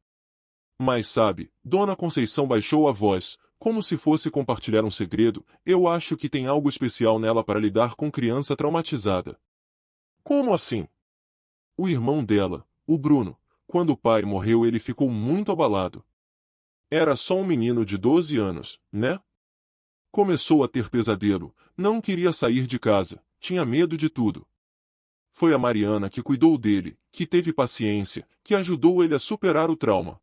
Mas sabe, Dona Conceição baixou a voz, como se fosse compartilhar um segredo, eu acho que tem algo especial nela para lidar com criança traumatizada. Como assim? O irmão dela, o Bruno, quando o pai morreu ele ficou muito abalado. Era só um menino de 12 anos, né? Começou a ter pesadelo, não queria sair de casa, tinha medo de tudo. Foi a Mariana que cuidou dele, que teve paciência, que ajudou ele a superar o trauma.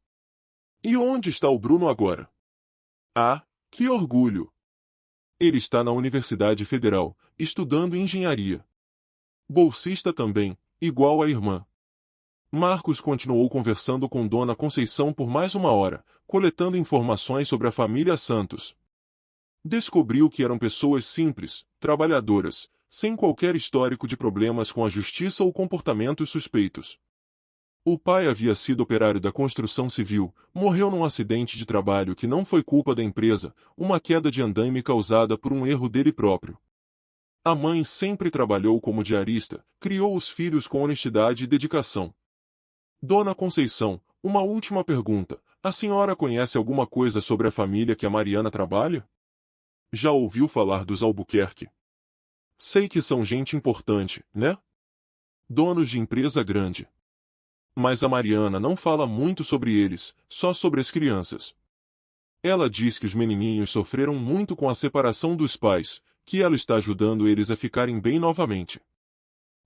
E onde está o Bruno agora? Ah, que orgulho! Ele está na Universidade Federal, estudando engenharia. Bolsista também, igual a irmã. Marcos continuou conversando com Dona Conceição por mais uma hora, coletando informações sobre a família Santos. Descobriu que eram pessoas simples, trabalhadoras, sem qualquer histórico de problemas com a justiça ou comportamentos suspeitos. O pai havia sido operário da construção civil, morreu num acidente de trabalho que não foi culpa da empresa, uma queda de andaime causada por um erro dele próprio. A mãe sempre trabalhou como diarista, criou os filhos com honestidade e dedicação. Dona Conceição, uma última pergunta. A senhora conhece alguma coisa sobre a família que a Mariana trabalha? Já ouviu falar dos Albuquerque? Sei que são gente importante, né? Donos de empresa grande. Mas a Mariana não fala muito sobre eles, só sobre as crianças. Ela diz que os menininhos sofreram muito com a separação dos pais, que ela está ajudando eles a ficarem bem novamente.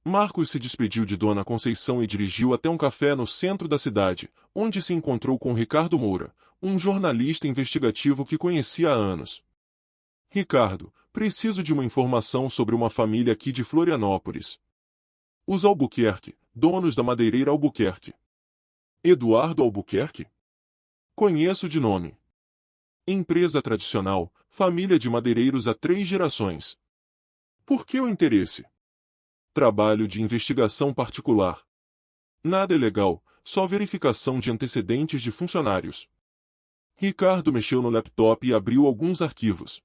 Marcos se despediu de Dona Conceição e dirigiu até um café no centro da cidade, onde se encontrou com Ricardo Moura, um jornalista investigativo que conhecia há anos. Ricardo, preciso de uma informação sobre uma família aqui de Florianópolis. Os Albuquerque, donos da madeireira Albuquerque. Eduardo Albuquerque? Conheço de nome. Empresa tradicional, família de madeireiros há 3 gerações. Por que o interesse? Trabalho de investigação particular. Nada ilegal, só verificação de antecedentes de funcionários. Ricardo mexeu no laptop e abriu alguns arquivos.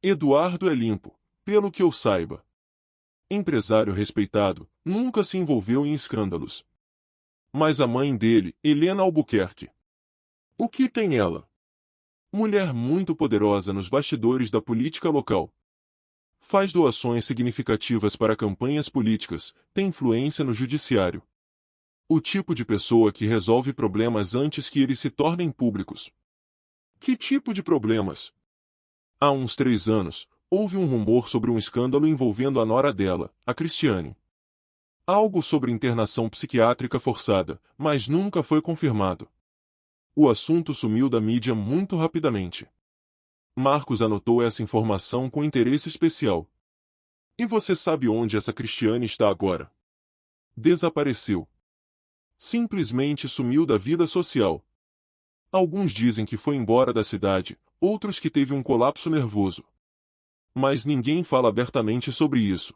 Eduardo é limpo, pelo que eu saiba. Empresário respeitado, nunca se envolveu em escândalos. Mas a mãe dele, Helena Albuquerque. O que tem ela? Mulher muito poderosa nos bastidores da política local. Faz doações significativas para campanhas políticas, tem influência no judiciário. O tipo de pessoa que resolve problemas antes que eles se tornem públicos. Que tipo de problemas? Há uns 3 anos, houve um rumor sobre um escândalo envolvendo a nora dela, a Cristiane. Algo sobre internação psiquiátrica forçada, mas nunca foi confirmado. O assunto sumiu da mídia muito rapidamente. Marcos anotou essa informação com interesse especial. E você sabe onde essa Cristiane está agora? Desapareceu. Simplesmente sumiu da vida social. Alguns dizem que foi embora da cidade, outros que teve um colapso nervoso. Mas ninguém fala abertamente sobre isso.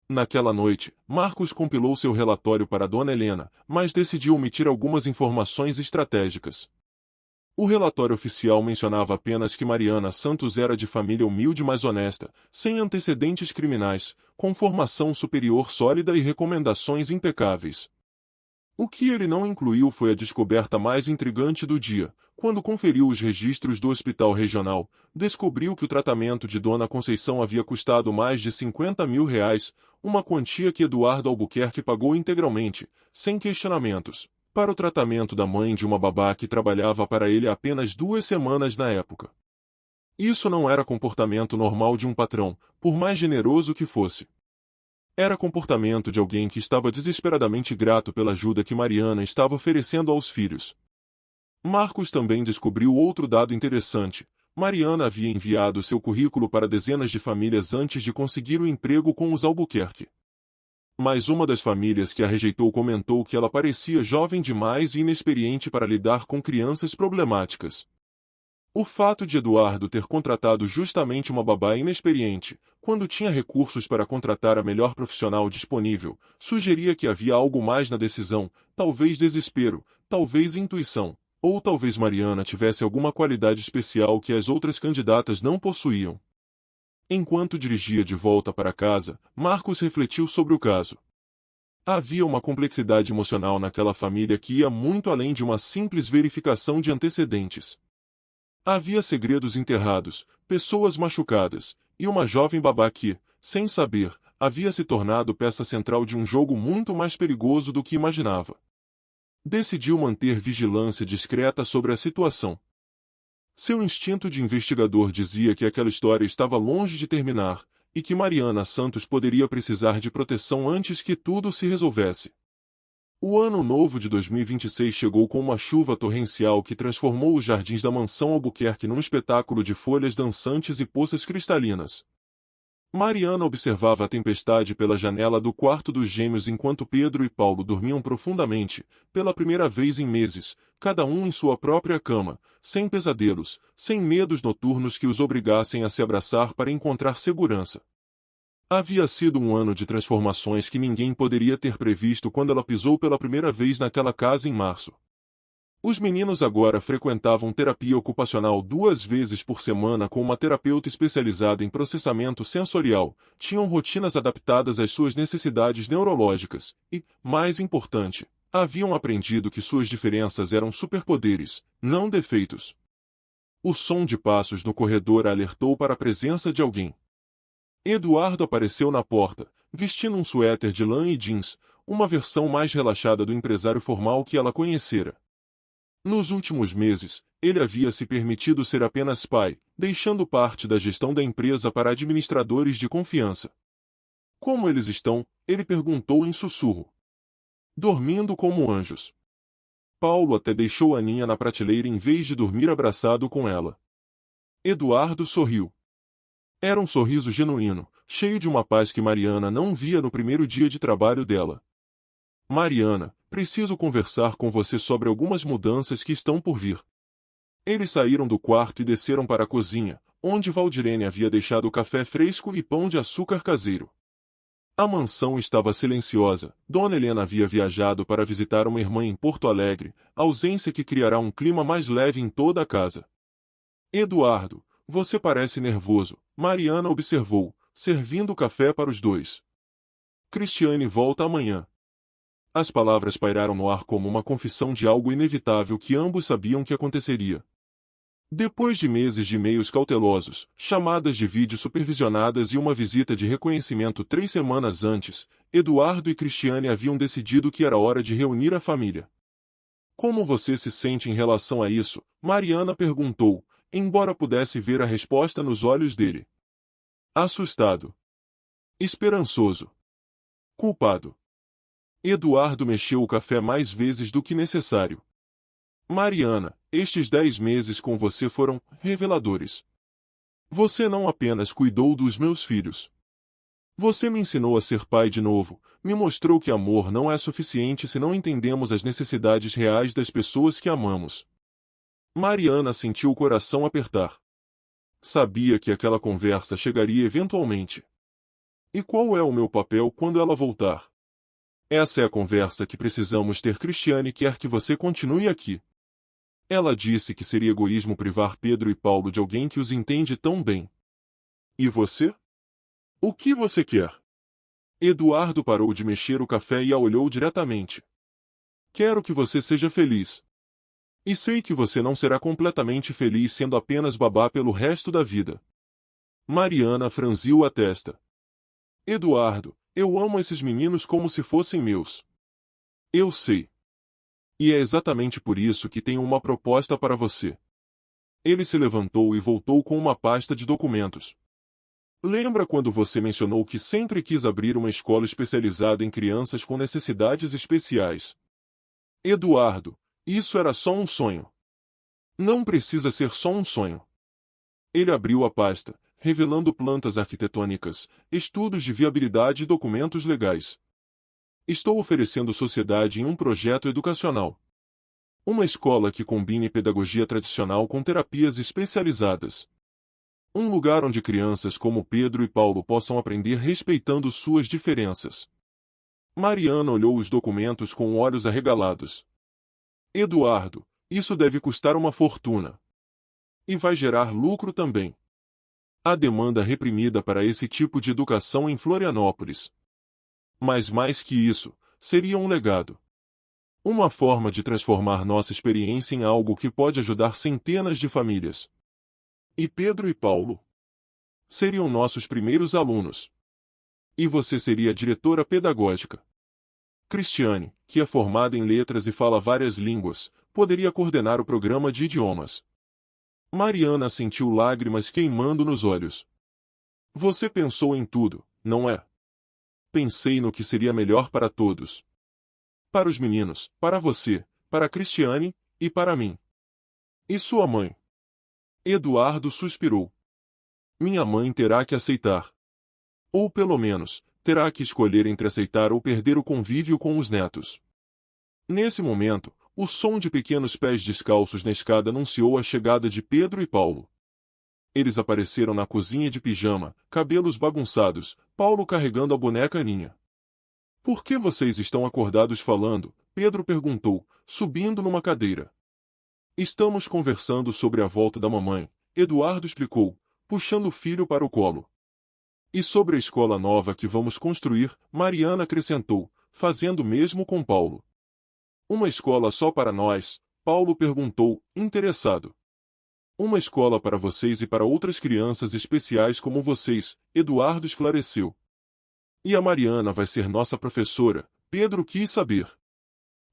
Naquela noite, Marcos compilou seu relatório para Dona Helena, mas decidiu omitir algumas informações estratégicas. O relatório oficial mencionava apenas que Mariana Santos era de família humilde mas honesta, sem antecedentes criminais, com formação superior sólida e recomendações impecáveis. O que ele não incluiu foi a descoberta mais intrigante do dia. Quando conferiu os registros do hospital regional, descobriu que o tratamento de Dona Conceição havia custado mais de R$ 50 mil, uma quantia que Eduardo Albuquerque pagou integralmente, sem questionamentos, para o tratamento da mãe de uma babá que trabalhava para ele há apenas 2 semanas na época. Isso não era comportamento normal de um patrão, por mais generoso que fosse. Era comportamento de alguém que estava desesperadamente grato pela ajuda que Mariana estava oferecendo aos filhos. Marcos também descobriu outro dado interessante. Mariana havia enviado seu currículo para dezenas de famílias antes de conseguir o emprego com os Albuquerque. Mas uma das famílias que a rejeitou comentou que ela parecia jovem demais e inexperiente para lidar com crianças problemáticas. O fato de Eduardo ter contratado justamente uma babá inexperiente, quando tinha recursos para contratar a melhor profissional disponível, sugeria que havia algo mais na decisão, talvez desespero, talvez intuição, ou talvez Mariana tivesse alguma qualidade especial que as outras candidatas não possuíam. Enquanto dirigia de volta para casa, Marcos refletiu sobre o caso. Havia uma complexidade emocional naquela família que ia muito além de uma simples verificação de antecedentes. Havia segredos enterrados, pessoas machucadas, e uma jovem babá que, sem saber, havia se tornado peça central de um jogo muito mais perigoso do que imaginava. Decidiu manter vigilância discreta sobre a situação. Seu instinto de investigador dizia que aquela história estava longe de terminar, e que Mariana Santos poderia precisar de proteção antes que tudo se resolvesse. O ano novo de 2026 chegou com uma chuva torrencial que transformou os jardins da mansão Albuquerque num espetáculo de folhas dançantes e poças cristalinas. Mariana observava a tempestade pela janela do quarto dos gêmeos enquanto Pedro e Paulo dormiam profundamente, pela primeira vez em meses, cada um em sua própria cama, sem pesadelos, sem medos noturnos que os obrigassem a se abraçar para encontrar segurança. Havia sido um ano de transformações que ninguém poderia ter previsto quando ela pisou pela primeira vez naquela casa em março. Os meninos agora frequentavam terapia ocupacional 2 vezes por semana com uma terapeuta especializada em processamento sensorial, tinham rotinas adaptadas às suas necessidades neurológicas e, mais importante, haviam aprendido que suas diferenças eram superpoderes, não defeitos. O som de passos no corredor a alertou para a presença de alguém. Eduardo apareceu na porta, vestindo um suéter de lã e jeans, uma versão mais relaxada do empresário formal que ela conhecera. Nos últimos meses, ele havia se permitido ser apenas pai, deixando parte da gestão da empresa para administradores de confiança. Como eles estão? Ele perguntou em sussurro. Dormindo como anjos. Paulo até deixou Aninha na prateleira em vez de dormir abraçado com ela. Eduardo sorriu. Era um sorriso genuíno, cheio de uma paz que Mariana não via no primeiro dia de trabalho dela. Mariana, preciso conversar com você sobre algumas mudanças que estão por vir. Eles saíram do quarto e desceram para a cozinha, onde Valdirene havia deixado café fresco e pão de açúcar caseiro. A mansão estava silenciosa. Dona Helena havia viajado para visitar uma irmã em Porto Alegre, ausência que criará um clima mais leve em toda a casa. Eduardo, você parece nervoso, Mariana observou, servindo café para os dois. Cristiane volta amanhã. As palavras pairaram no ar como uma confissão de algo inevitável que ambos sabiam que aconteceria. Depois de meses de e-mails cautelosos, chamadas de vídeo supervisionadas e uma visita de reconhecimento 3 semanas antes, Eduardo e Cristiane haviam decidido que era hora de reunir a família. Como você se sente em relação a isso? Mariana perguntou, embora pudesse ver a resposta nos olhos dele. Assustado. Esperançoso. Culpado. Eduardo mexeu o café mais vezes do que necessário. Mariana, estes 10 meses com você foram reveladores. Você não apenas cuidou dos meus filhos. Você me ensinou a ser pai de novo, me mostrou que amor não é suficiente se não entendemos as necessidades reais das pessoas que amamos. Mariana sentiu o coração apertar. Sabia que aquela conversa chegaria eventualmente. E qual é o meu papel quando ela voltar? Essa é a conversa que precisamos ter. Cristiane quer que você continue aqui. Ela disse que seria egoísmo privar Pedro e Paulo de alguém que os entende tão bem. E você? O que você quer? Eduardo parou de mexer o café e a olhou diretamente. Quero que você seja feliz. E sei que você não será completamente feliz sendo apenas babá pelo resto da vida. Mariana franziu a testa. Eduardo, eu amo esses meninos como se fossem meus. Eu sei. E é exatamente por isso que tenho uma proposta para você. Ele se levantou e voltou com uma pasta de documentos. Lembra quando você mencionou que sempre quis abrir uma escola especializada em crianças com necessidades especiais? Eduardo, isso era só um sonho. Não precisa ser só um sonho. Ele abriu a pasta, revelando plantas arquitetônicas, estudos de viabilidade e documentos legais. Estou oferecendo sociedade em um projeto educacional. Uma escola que combine pedagogia tradicional com terapias especializadas. Um lugar onde crianças como Pedro e Paulo possam aprender respeitando suas diferenças. Mariana olhou os documentos com olhos arregalados. Eduardo, isso deve custar uma fortuna. E vai gerar lucro também. Há demanda reprimida para esse tipo de educação em Florianópolis. Mas mais que isso, seria um legado. Uma forma de transformar nossa experiência em algo que pode ajudar centenas de famílias. E Pedro e Paulo? Seriam nossos primeiros alunos. E você seria a diretora pedagógica. Cristiane, que é formada em letras e fala várias línguas, poderia coordenar o programa de idiomas. Mariana sentiu lágrimas queimando nos olhos. Você pensou em tudo, não é? Pensei no que seria melhor para todos. Para os meninos, para você, para Cristiane, e para mim. E sua mãe? Eduardo suspirou. Minha mãe terá que aceitar. Ou pelo menos, terá que escolher entre aceitar ou perder o convívio com os netos. Nesse momento, o som de pequenos pés descalços na escada anunciou a chegada de Pedro e Paulo. Eles apareceram na cozinha de pijama, cabelos bagunçados, Paulo carregando a boneca Aninha. Por que vocês estão acordados falando? Pedro perguntou, subindo numa cadeira. Estamos conversando sobre a volta da mamãe, Eduardo explicou, puxando o filho para o colo. E sobre a escola nova que vamos construir, Mariana acrescentou, fazendo o mesmo com Paulo. Uma escola só para nós? Paulo perguntou, interessado. Uma escola para vocês e para outras crianças especiais como vocês, Eduardo esclareceu. E a Mariana vai ser nossa professora, Pedro quis saber.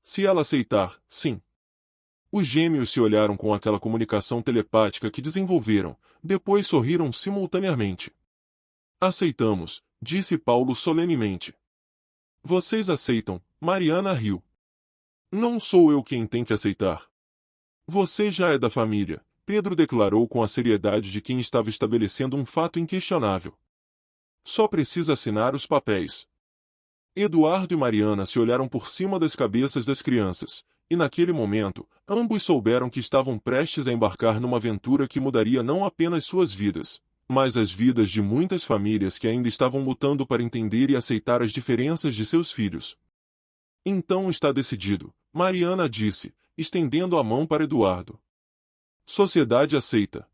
Se ela aceitar, sim. Os gêmeos se olharam com aquela comunicação telepática que desenvolveram, depois sorriram simultaneamente. Aceitamos, disse Paulo solenemente. Vocês aceitam, Mariana riu. Não sou eu quem tem que aceitar. Você já é da família, Pedro declarou com a seriedade de quem estava estabelecendo um fato inquestionável. Só precisa assinar os papéis. Eduardo e Mariana se olharam por cima das cabeças das crianças, e naquele momento, ambos souberam que estavam prestes a embarcar numa aventura que mudaria não apenas suas vidas, mas as vidas de muitas famílias que ainda estavam lutando para entender e aceitar as diferenças de seus filhos. Então está decidido, Mariana disse, estendendo a mão para Eduardo. Sociedade aceita.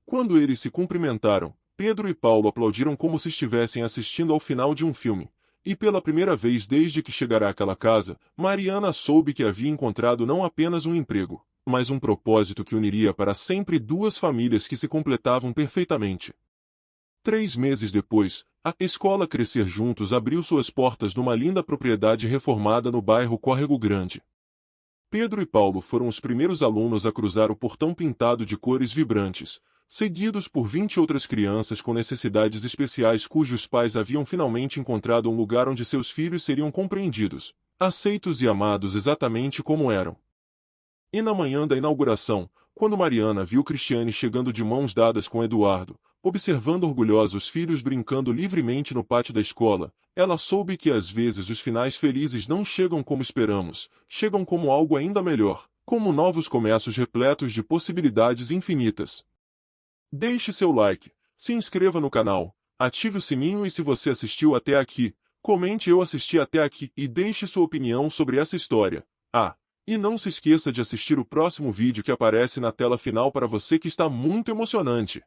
Quando eles se cumprimentaram, Pedro e Paulo aplaudiram como se estivessem assistindo ao final de um filme. E pela primeira vez desde que chegará àquela casa, Mariana soube que havia encontrado não apenas um emprego, mas um propósito que uniria para sempre duas famílias que se completavam perfeitamente. 3 meses depois, a escola Crescer Juntos abriu suas portas numa linda propriedade reformada no bairro Córrego Grande. Pedro e Paulo foram os primeiros alunos a cruzar o portão pintado de cores vibrantes, seguidos por 20 outras crianças com necessidades especiais cujos pais haviam finalmente encontrado um lugar onde seus filhos seriam compreendidos, aceitos e amados exatamente como eram. E na manhã da inauguração, quando Mariana viu Cristiane chegando de mãos dadas com Eduardo, observando orgulhosos filhos brincando livremente no pátio da escola, ela soube que às vezes os finais felizes não chegam como esperamos, chegam como algo ainda melhor, como novos começos repletos de possibilidades infinitas. Deixe seu like, se inscreva no canal, ative o sininho e se você assistiu até aqui, comente eu assisti até aqui e deixe sua opinião sobre essa história. E não se esqueça de assistir o próximo vídeo que aparece na tela final para você que está muito emocionante.